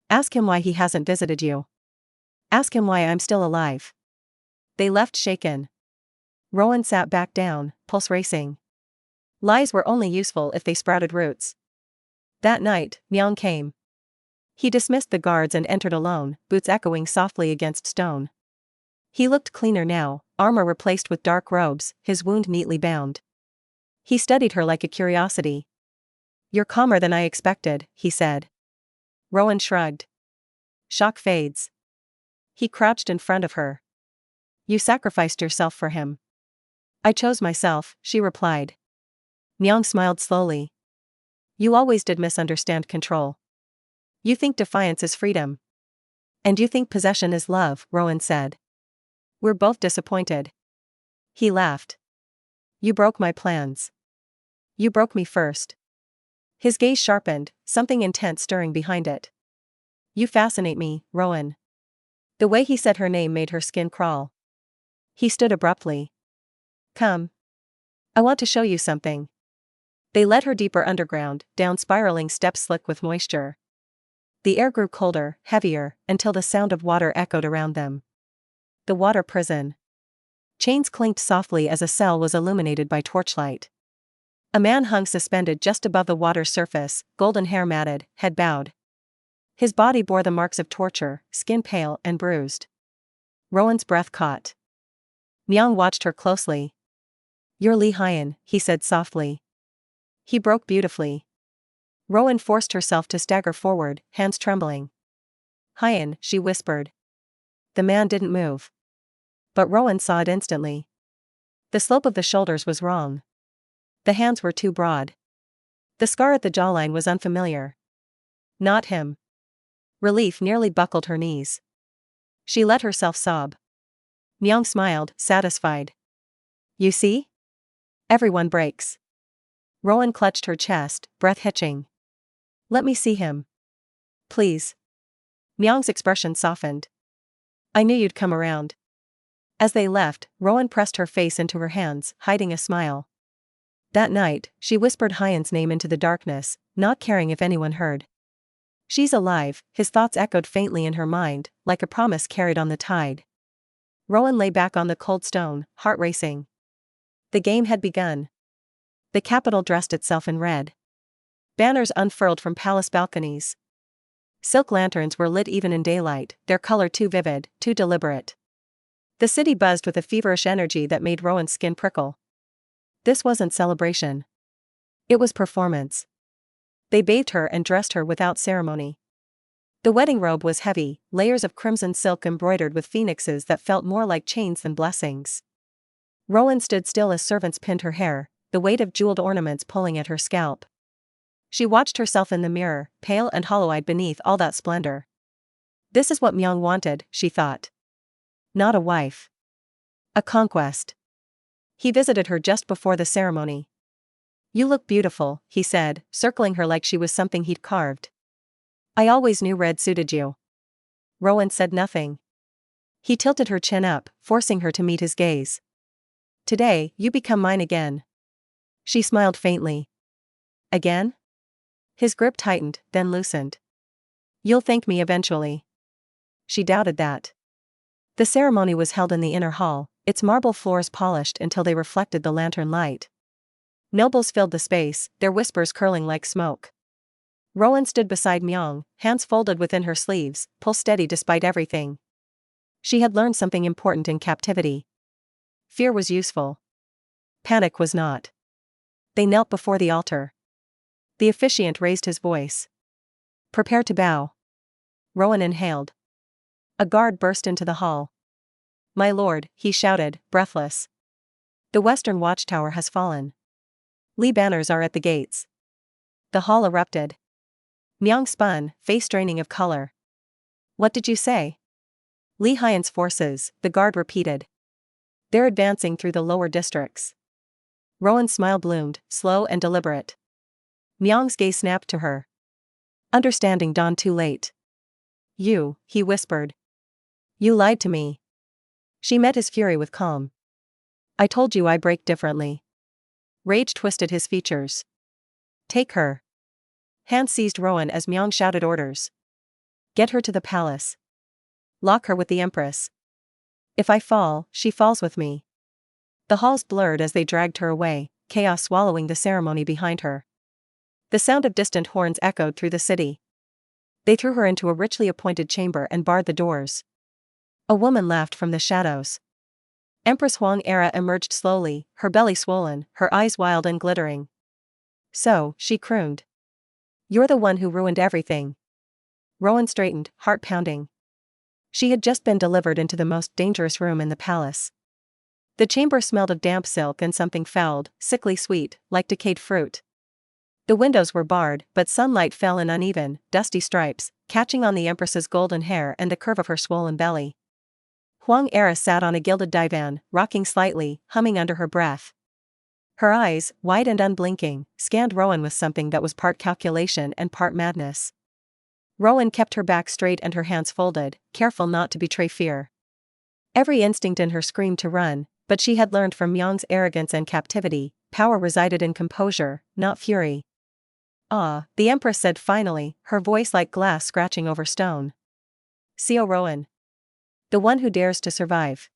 Ask him why he hasn't visited you. Ask him why I'm still alive. They left shaken. Rowan sat back down, pulse racing. Lies were only useful if they sprouted roots. That night, Myung came. He dismissed the guards and entered alone, boots echoing softly against stone. He looked cleaner now, armor replaced with dark robes, his wound neatly bound. He studied her like a curiosity. You're calmer than I expected, he said. Rowan shrugged. Shock fades. He crouched in front of her. You sacrificed yourself for him. I chose myself, she replied. Myung smiled slowly. You always did misunderstand control. You think defiance is freedom. And you think possession is love, Rowan said. We're both disappointed. He laughed. You broke my plans. You broke me first. His gaze sharpened, something intense stirring behind it. You fascinate me, Rowan. The way he said her name made her skin crawl. He stood abruptly. Come. I want to show you something. They led her deeper underground, down spiraling steps slick with moisture. The air grew colder, heavier, until the sound of water echoed around them. The water prison. Chains clinked softly as a cell was illuminated by torchlight. A man hung suspended just above the water's surface, golden hair matted, head bowed. His body bore the marks of torture, skin pale and bruised. Rowan's breath caught. Myung watched her closely. You're Lee Hyen, he said softly. He broke beautifully. Rowan forced herself to stagger forward, hands trembling. Hyen, she whispered. The man didn't move. But Rowan saw it instantly. The slope of the shoulders was wrong. The hands were too broad. The scar at the jawline was unfamiliar. Not him. Relief nearly buckled her knees. She let herself sob. Myung smiled, satisfied. You see? Everyone breaks. Rowan clutched her chest, breath hitching. Let me see him. Please. Myung's expression softened. I knew you'd come around. As they left, Rowan pressed her face into her hands, hiding a smile. That night, she whispered Hyan's name into the darkness, not caring if anyone heard. She's alive, his thoughts echoed faintly in her mind, like a promise carried on the tide. Rowan lay back on the cold stone, heart racing. The game had begun. The capital dressed itself in red. Banners unfurled from palace balconies. Silk lanterns were lit even in daylight, their color too vivid, too deliberate. The city buzzed with a feverish energy that made Rowan's skin prickle. This wasn't celebration. It was performance. They bathed her and dressed her without ceremony. The wedding robe was heavy, layers of crimson silk embroidered with phoenixes that felt more like chains than blessings. Rowan stood still as servants pinned her hair, the weight of jeweled ornaments pulling at her scalp. She watched herself in the mirror, pale and hollow-eyed beneath all that splendor. This is what Myung wanted, she thought. Not a wife. A conquest. He visited her just before the ceremony. You look beautiful, he said, circling her like she was something he'd carved. I always knew red suited you. Rowan said nothing. He tilted her chin up, forcing her to meet his gaze. Today, you become mine again. She smiled faintly. Again? His grip tightened, then loosened. You'll thank me eventually. She doubted that. The ceremony was held in the inner hall, its marble floors polished until they reflected the lantern light. Nobles filled the space, their whispers curling like smoke. Rowan stood beside Myung, hands folded within her sleeves, pulse steady despite everything. She had learned something important in captivity. Fear was useful. Panic was not. They knelt before the altar. The officiant raised his voice. Prepare to bow. Rowan inhaled. A guard burst into the hall. My lord, he shouted, breathless. The western watchtower has fallen. Lee banners are at the gates. The hall erupted. Myung spun, face draining of color. What did you say? Lee Hyan's forces, the guard repeated. They're advancing through the lower districts. Rowan's smile bloomed, slow and deliberate. Myung's gaze snapped to her. Understanding dawned too late. You, he whispered. You lied to me. She met his fury with calm. I told you I break differently. Rage twisted his features. Take her. Hand seized Rowan as Myung shouted orders. Get her to the palace. Lock her with the Empress. If I fall, she falls with me. The halls blurred as they dragged her away, chaos swallowing the ceremony behind her. The sound of distant horns echoed through the city. They threw her into a richly appointed chamber and barred the doors. A woman laughed from the shadows. Empress Huang Era emerged slowly, her belly swollen, her eyes wild and glittering. So, she crooned. You're the one who ruined everything. Rowan straightened, heart pounding. She had just been delivered into the most dangerous room in the palace. The chamber smelled of damp silk and something fouled, sickly sweet, like decayed fruit. The windows were barred, but sunlight fell in uneven, dusty stripes, catching on the Empress's golden hair and the curve of her swollen belly. Huang Era sat on a gilded divan, rocking slightly, humming under her breath. Her eyes, wide and unblinking, scanned Rowan with something that was part calculation and part madness. Rowan kept her back straight and her hands folded, careful not to betray fear. Every instinct in her screamed to run, but she had learned from Myung's arrogance and captivity, power resided in composure, not fury. Ah, the Empress said finally, her voice like glass scratching over stone. Seo Rowan. The one who dares to survive.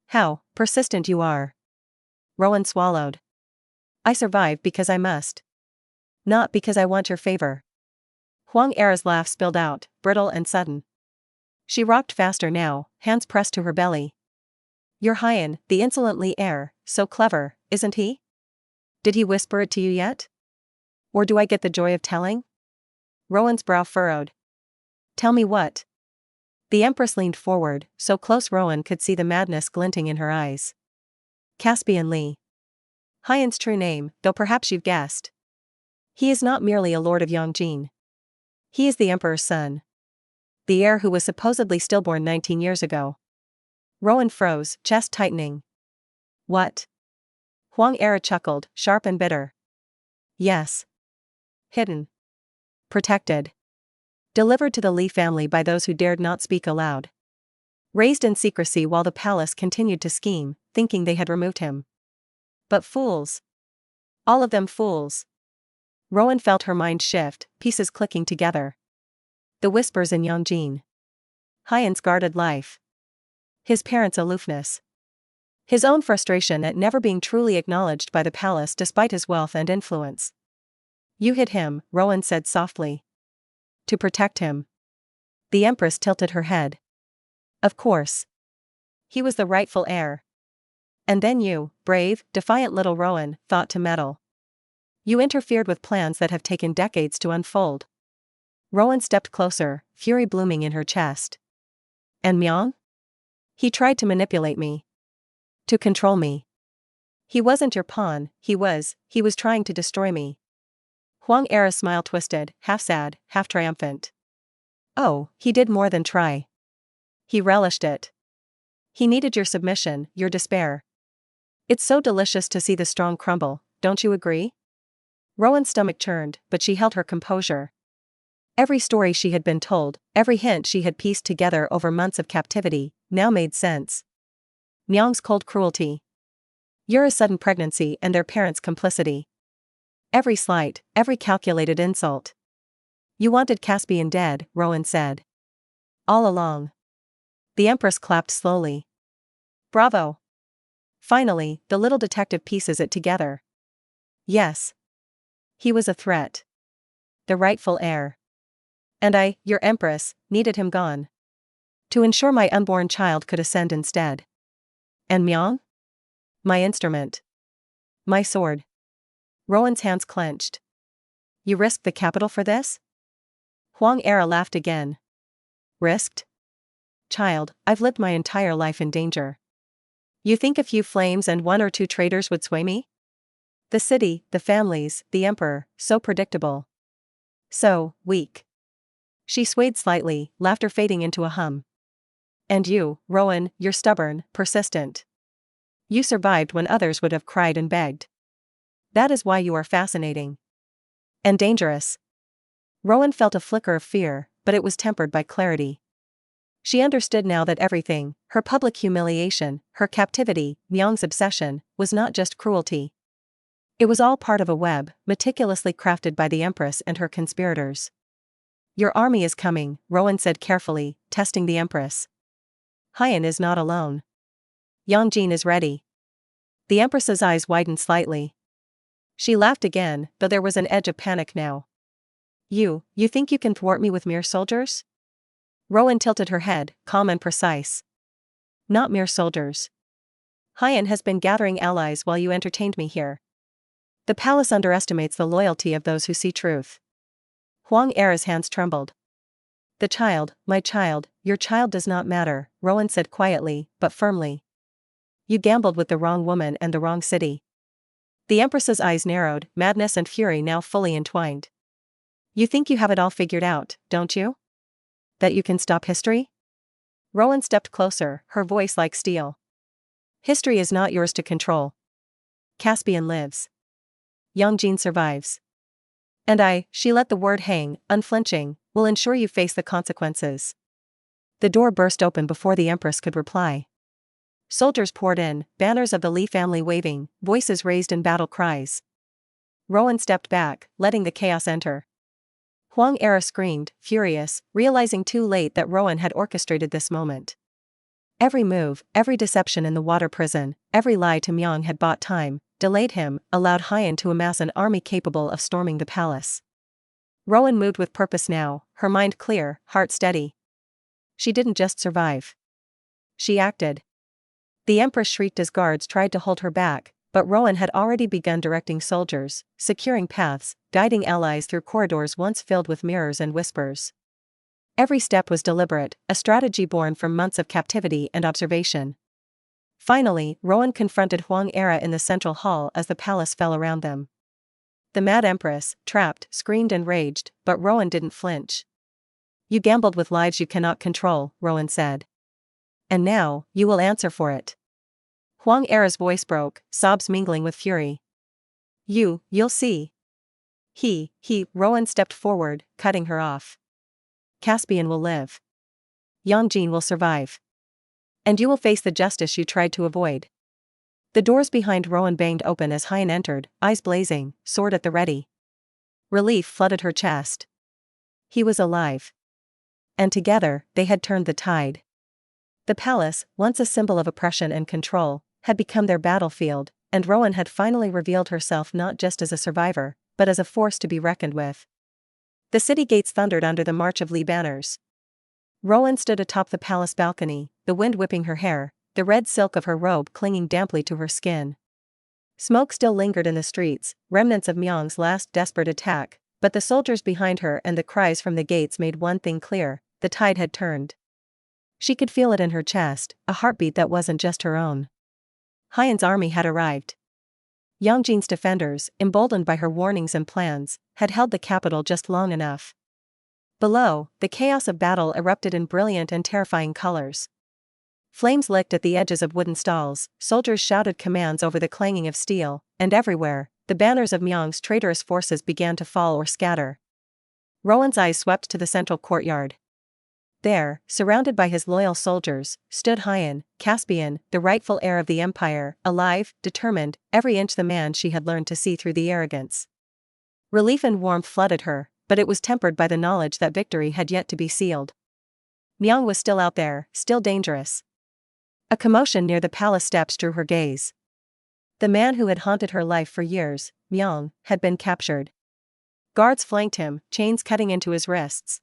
How persistent you are. Rowan swallowed. I survive because I must. Not because I want your favor. Huang Era's laugh spilled out, brittle and sudden. She rocked faster now, hands pressed to her belly. Your Hyan, the insolent Lee heir, so clever, isn't he? Did he whisper it to you yet? Or do I get the joy of telling? Rowan's brow furrowed. Tell me what? The Empress leaned forward, so close Rowan could see the madness glinting in her eyes. Caspian Lee. Hyan's true name, though perhaps you've guessed. He is not merely a lord of Yongjin. He is the Emperor's son. The heir who was supposedly stillborn 19 years ago. Rowan froze, chest tightening. What? Huang Era chuckled, sharp and bitter. Yes. Hidden. Protected. Delivered to the Li family by those who dared not speak aloud. Raised in secrecy while the palace continued to scheme, thinking they had removed him. But fools. All of them fools. Rowan felt her mind shift, pieces clicking together. The whispers in Yongjin. Hyan's guarded life. His parents' aloofness. His own frustration at never being truly acknowledged by the palace despite his wealth and influence. You hid him, Rowan said softly. To protect him. The Empress tilted her head. Of course. He was the rightful heir. And then you, brave, defiant little Rowan, thought to meddle. You interfered with plans that have taken decades to unfold. Rowan stepped closer, fury blooming in her chest. And Myung? He tried to manipulate me. To control me. He wasn't your pawn, he was trying to destroy me. Huang Era's smile twisted, half sad, half triumphant. Oh, he did more than try. He relished it. He needed your submission, your despair. It's so delicious to see the strong crumble, don't you agree? Rowan's stomach churned, but she held her composure. Every story she had been told, every hint she had pieced together over months of captivity, now made sense. Myung's cold cruelty. Yura's sudden pregnancy and their parents' complicity. Every slight, every calculated insult. You wanted Caspian dead, Rowan said. All along. The Empress clapped slowly. Bravo. Finally, the little detective pieces it together. Yes. He was a threat. The rightful heir. And I, your Empress, needed him gone. To ensure my unborn child could ascend instead. And Myung? My instrument. My sword. Rowan's hands clenched. You risked the capital for this? Huang Era laughed again. Risked? Child, I've lived my entire life in danger. You think a few flames and one or two traitors would sway me? The city, the families, the emperor, so predictable. So, weak. She swayed slightly, laughter fading into a hum. And you, Rowan, you're stubborn, persistent. You survived when others would have cried and begged. That is why you are fascinating. And dangerous. Rowan felt a flicker of fear, but it was tempered by clarity. She understood now that everything, her public humiliation, her captivity, Myung's obsession, was not just cruelty. It was all part of a web, meticulously crafted by the Empress and her conspirators. Your army is coming, Rowan said carefully, testing the Empress. Hyan is not alone. Yongjin is ready. The Empress's eyes widened slightly. She laughed again, though there was an edge of panic now. You think you can thwart me with mere soldiers? Rowan tilted her head, calm and precise. Not mere soldiers. Hyan has been gathering allies while you entertained me here. The palace underestimates the loyalty of those who see truth. Huang Era's hands trembled. The child, my child, your child does not matter, Rowan said quietly, but firmly. You gambled with the wrong woman and the wrong city. The Empress's eyes narrowed, madness and fury now fully entwined. You think you have it all figured out, don't you? That you can stop history? Rowan stepped closer, her voice like steel. History is not yours to control. Caspian lives. Yongjin survives. And she let the word hang, unflinching, will ensure you face the consequences. The door burst open before the Empress could reply. Soldiers poured in, banners of the Li family waving, voices raised in battle cries. Rowan stepped back, letting the chaos enter. Huang Era screamed, furious, realizing too late that Rowan had orchestrated this moment. Every move, every deception in the water prison, every lie to Myung had bought time, delayed him, allowed Hyan to amass an army capable of storming the palace. Rowan moved with purpose now, her mind clear, heart steady. She didn't just survive. She acted. The Empress shrieked as guards tried to hold her back, but Rowan had already begun directing soldiers, securing paths, guiding allies through corridors once filled with mirrors and whispers. Every step was deliberate, a strategy born from months of captivity and observation. Finally, Rowan confronted Huang Era in the central hall as the palace fell around them. The mad Empress, trapped, screamed and raged, but Rowan didn't flinch. You gambled with lives you cannot control, Rowan said. And now, you will answer for it. Huang Era's voice broke, sobs mingling with fury. You'll see. Rowan stepped forward, cutting her off. Caspian will live. Yangjin will survive. And you will face the justice you tried to avoid. The doors behind Rowan banged open as Hyan entered, eyes blazing, sword at the ready. Relief flooded her chest. He was alive. And together, they had turned the tide. The palace, once a symbol of oppression and control, had become their battlefield, and Rowan had finally revealed herself not just as a survivor, but as a force to be reckoned with. The city gates thundered under the march of Li banners. Rowan stood atop the palace balcony, the wind whipping her hair, the red silk of her robe clinging damply to her skin. Smoke still lingered in the streets, remnants of Myong's last desperate attack, but the soldiers behind her and the cries from the gates made one thing clear: the tide had turned. She could feel it in her chest, a heartbeat that wasn't just her own. Hyan's army had arrived. Yangjin's defenders, emboldened by her warnings and plans, had held the capital just long enough. Below, the chaos of battle erupted in brilliant and terrifying colors. Flames licked at the edges of wooden stalls, soldiers shouted commands over the clanging of steel, and everywhere, the banners of Myong's traitorous forces began to fall or scatter. Rowan's eyes swept to the central courtyard. There, surrounded by his loyal soldiers, stood Hyan, Caspian, the rightful heir of the empire, alive, determined, every inch the man she had learned to see through the arrogance. Relief and warmth flooded her, but it was tempered by the knowledge that victory had yet to be sealed. Myong was still out there, still dangerous. A commotion near the palace steps drew her gaze. The man who had haunted her life for years, Myong, had been captured. Guards flanked him, chains cutting into his wrists.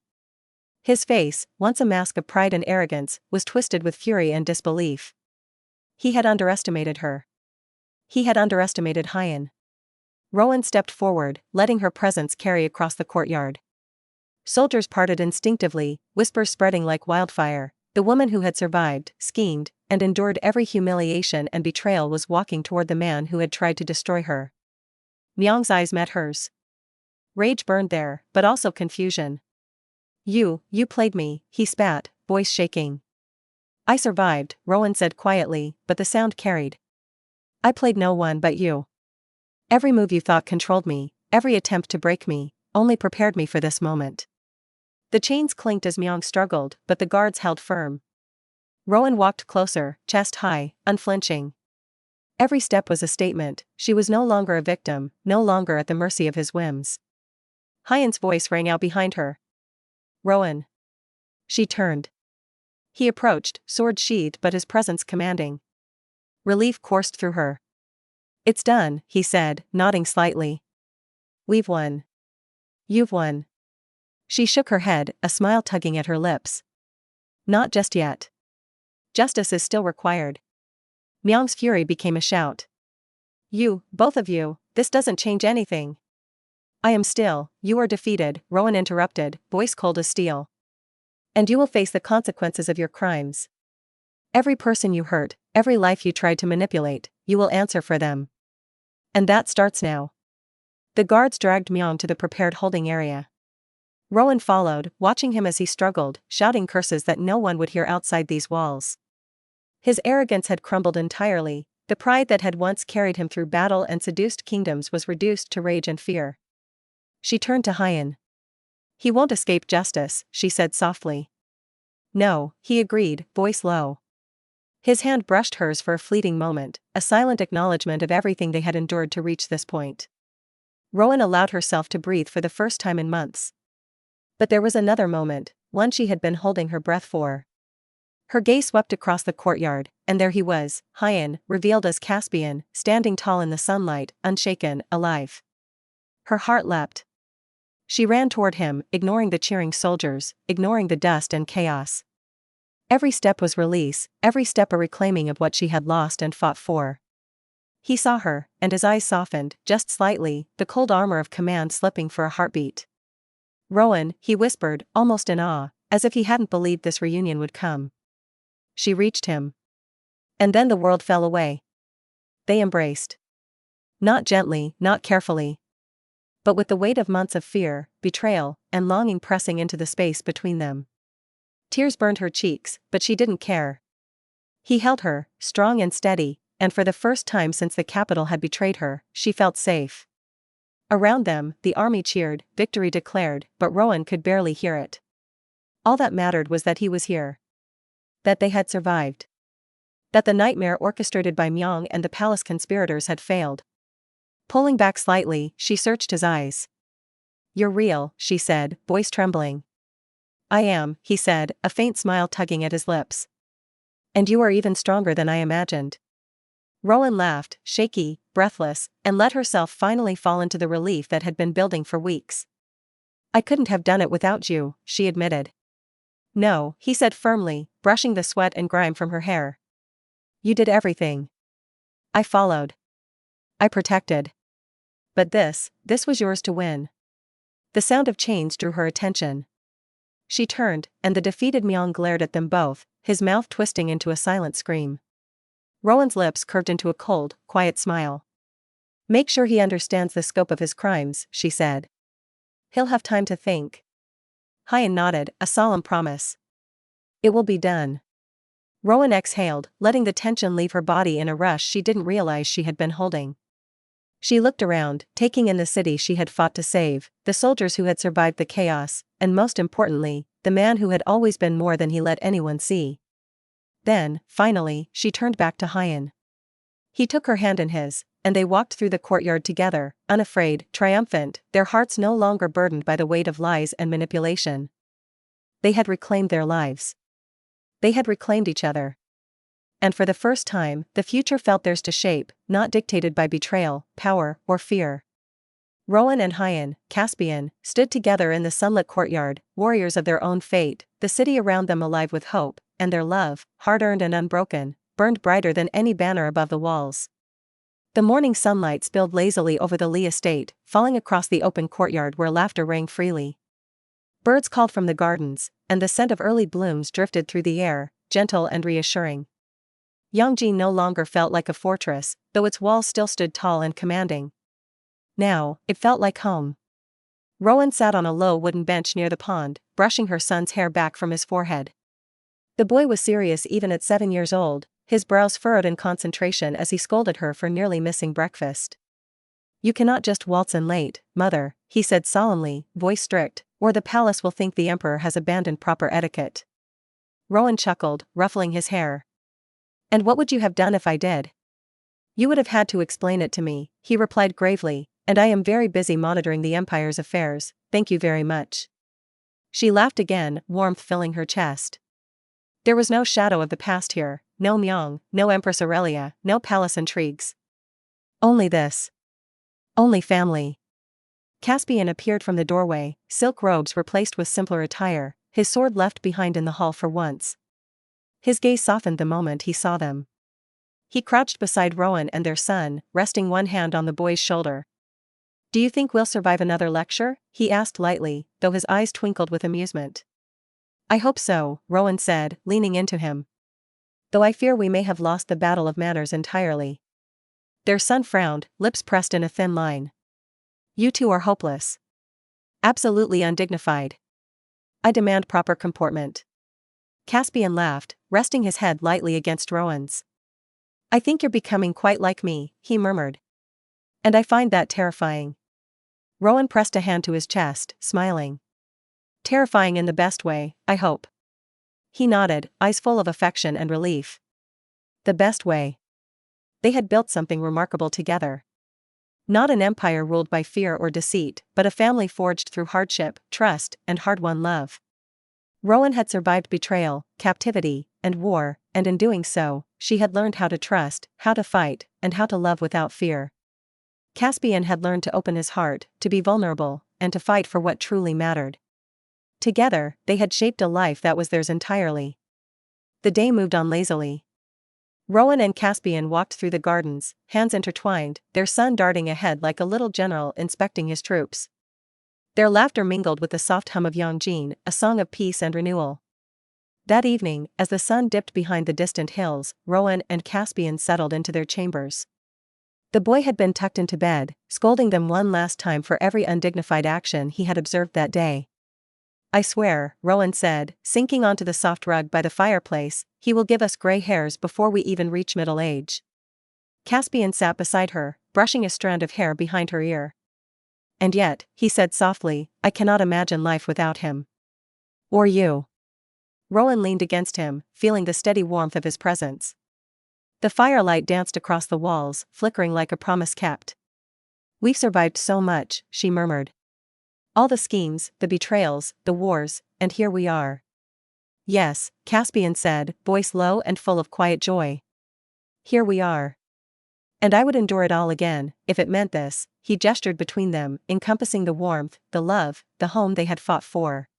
His face, once a mask of pride and arrogance, was twisted with fury and disbelief. He had underestimated her. He had underestimated Hyan. Rowan stepped forward, letting her presence carry across the courtyard. Soldiers parted instinctively, whispers spreading like wildfire. The woman who had survived, schemed, and endured every humiliation and betrayal was walking toward the man who had tried to destroy her. Myong's eyes met hers. Rage burned there, but also confusion. You played me," he spat, voice shaking. "I survived," Rowan said quietly, but the sound carried. "I played no one but you. Every move you thought controlled me, every attempt to break me, only prepared me for this moment." The chains clinked as Myong struggled, but the guards held firm. Rowan walked closer, chest high, unflinching. Every step was a statement: she was no longer a victim, no longer at the mercy of his whims. Hyan's voice rang out behind her. "Rowan." She turned. He approached, sword sheathed but his presence commanding. Relief coursed through her. "It's done," he said, nodding slightly. "We've won. You've won." She shook her head, a smile tugging at her lips. "Not just yet. Justice is still required." Myong's fury became a shout. "You, both of you, this doesn't change anything." "I am still, you are defeated," Rowan interrupted, voice cold as steel. "And you will face the consequences of your crimes. Every person you hurt, every life you tried to manipulate, you will answer for them. And that starts now." The guards dragged Myong to the prepared holding area. Rowan followed, watching him as he struggled, shouting curses that no one would hear outside these walls. His arrogance had crumbled entirely, the pride that had once carried him through battle and seduced kingdoms was reduced to rage and fear. She turned to Hyan. "He won't escape justice," she said softly. "No," he agreed, voice low. His hand brushed hers for a fleeting moment, a silent acknowledgement of everything they had endured to reach this point. Rowan allowed herself to breathe for the first time in months. But there was another moment, one she had been holding her breath for. Her gaze swept across the courtyard, and there he was, Hyan, revealed as Caspian, standing tall in the sunlight, unshaken, alive. Her heart leapt. She ran toward him, ignoring the cheering soldiers, ignoring the dust and chaos. Every step was release, every step a reclaiming of what she had lost and fought for. He saw her, and his eyes softened, just slightly, the cold armor of command slipping for a heartbeat. "Rowan," he whispered, almost in awe, as if he hadn't believed this reunion would come. She reached him. And then the world fell away. They embraced. Not gently, not carefully. But with the weight of months of fear, betrayal, and longing pressing into the space between them. Tears burned her cheeks, but she didn't care. He held her, strong and steady, and for the first time since the capital had betrayed her, she felt safe. Around them, the army cheered, victory declared, but Rowan could barely hear it. All that mattered was that he was here. That they had survived. That the nightmare orchestrated by Myung and the palace conspirators had failed. Pulling back slightly, she searched his eyes. "You're real," she said, voice trembling. "I am," he said, a faint smile tugging at his lips. "And you are even stronger than I imagined." Rowan laughed, shaky, breathless, and let herself finally fall into the relief that had been building for weeks. "I couldn't have done it without you," she admitted. "No," he said firmly, brushing the sweat and grime from her hair. "You did everything. I followed. I protected. But this was yours to win." The sound of chains drew her attention. She turned, and the defeated Myung glared at them both, his mouth twisting into a silent scream. Rowan's lips curved into a cold, quiet smile. "Make sure he understands the scope of his crimes," she said. "He'll have time to think." Hyen nodded, a solemn promise. "It will be done." Rowan exhaled, letting the tension leave her body in a rush she didn't realize she had been holding. She looked around, taking in the city she had fought to save, the soldiers who had survived the chaos, and most importantly, the man who had always been more than he let anyone see. Then, finally, she turned back to Hyen. He took her hand in his, and they walked through the courtyard together, unafraid, triumphant, their hearts no longer burdened by the weight of lies and manipulation. They had reclaimed their lives. They had reclaimed each other. And for the first time, the future felt theirs to shape, not dictated by betrayal, power, or fear. Rowan and Hyen, Caspian, stood together in the sunlit courtyard, warriors of their own fate, the city around them alive with hope, and their love, hard-earned and unbroken, burned brighter than any banner above the walls. The morning sunlight spilled lazily over the Lee estate, falling across the open courtyard where laughter rang freely. Birds called from the gardens, and the scent of early blooms drifted through the air, gentle and reassuring. Yangji no longer felt like a fortress, though its walls still stood tall and commanding. Now, it felt like home. Rowan sat on a low wooden bench near the pond, brushing her son's hair back from his forehead. The boy was serious even at 7 years old, his brows furrowed in concentration as he scolded her for nearly missing breakfast. "You cannot just waltz in late, mother," he said solemnly, voice strict, "or the palace will think the emperor has abandoned proper etiquette." Rowan chuckled, ruffling his hair. "And what would you have done if I did?" "You would have had to explain it to me," he replied gravely, "and I am very busy monitoring the empire's affairs, thank you very much." She laughed again, warmth filling her chest. There was no shadow of the past here, no Myung, no Empress Aurelia, no palace intrigues. Only this. Only family. Caspian appeared from the doorway, silk robes replaced with simpler attire, his sword left behind in the hall for once. His gaze softened the moment he saw them. He crouched beside Rowan and their son, resting one hand on the boy's shoulder. "Do you think we'll survive another lecture?" he asked lightly, though his eyes twinkled with amusement. "I hope so," Rowan said, leaning into him. "Though I fear we may have lost the battle of manners entirely." Their son frowned, lips pressed in a thin line. "You two are hopeless. Absolutely undignified. I demand proper comportment." Caspian laughed, resting his head lightly against Rowan's. "I think you're becoming quite like me," he murmured. "And I find that terrifying." Rowan pressed a hand to his chest, smiling. "Terrifying in the best way, I hope." He nodded, eyes full of affection and relief. The best way. They had built something remarkable together. Not an empire ruled by fear or deceit, but a family forged through hardship, trust, and hard-won love. Rowan had survived betrayal, captivity, and war, and in doing so, she had learned how to trust, how to fight, and how to love without fear. Caspian had learned to open his heart, to be vulnerable, and to fight for what truly mattered. Together, they had shaped a life that was theirs entirely. The day moved on lazily. Rowan and Caspian walked through the gardens, hands intertwined, their son darting ahead like a little general inspecting his troops. Their laughter mingled with the soft hum of Yongjin, a song of peace and renewal. That evening, as the sun dipped behind the distant hills, Rowan and Caspian settled into their chambers. The boy had been tucked into bed, scolding them one last time for every undignified action he had observed that day. "I swear," Rowan said, sinking onto the soft rug by the fireplace, "he will give us gray hairs before we even reach middle age." Caspian sat beside her, brushing a strand of hair behind her ear. And yet, he said softly, I cannot imagine life without him. Or you. Rowan leaned against him, feeling the steady warmth of his presence. The firelight danced across the walls, flickering like a promise kept. We've survived so much, she murmured. All the schemes, the betrayals, the wars, and here we are. Yes, Caspian said, voice low and full of quiet joy. Here we are. And I would endure it all again, if it meant this. He gestured between them, encompassing the warmth, the love, the home they had fought for.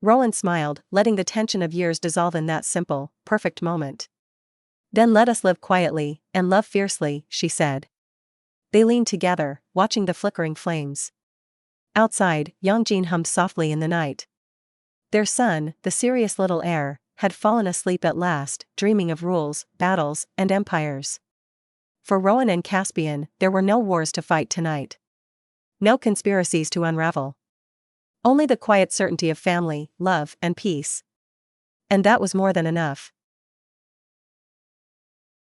Rowan smiled, letting the tension of years dissolve in that simple, perfect moment. Then let us live quietly, and love fiercely, she said. They leaned together, watching the flickering flames. Outside, Yongjin hummed softly in the night. Their son, the serious little heir, had fallen asleep at last, dreaming of rules, battles, and empires. For Rowan and Caspian, there were no wars to fight tonight. No conspiracies to unravel. Only the quiet certainty of family, love, and peace. And that was more than enough.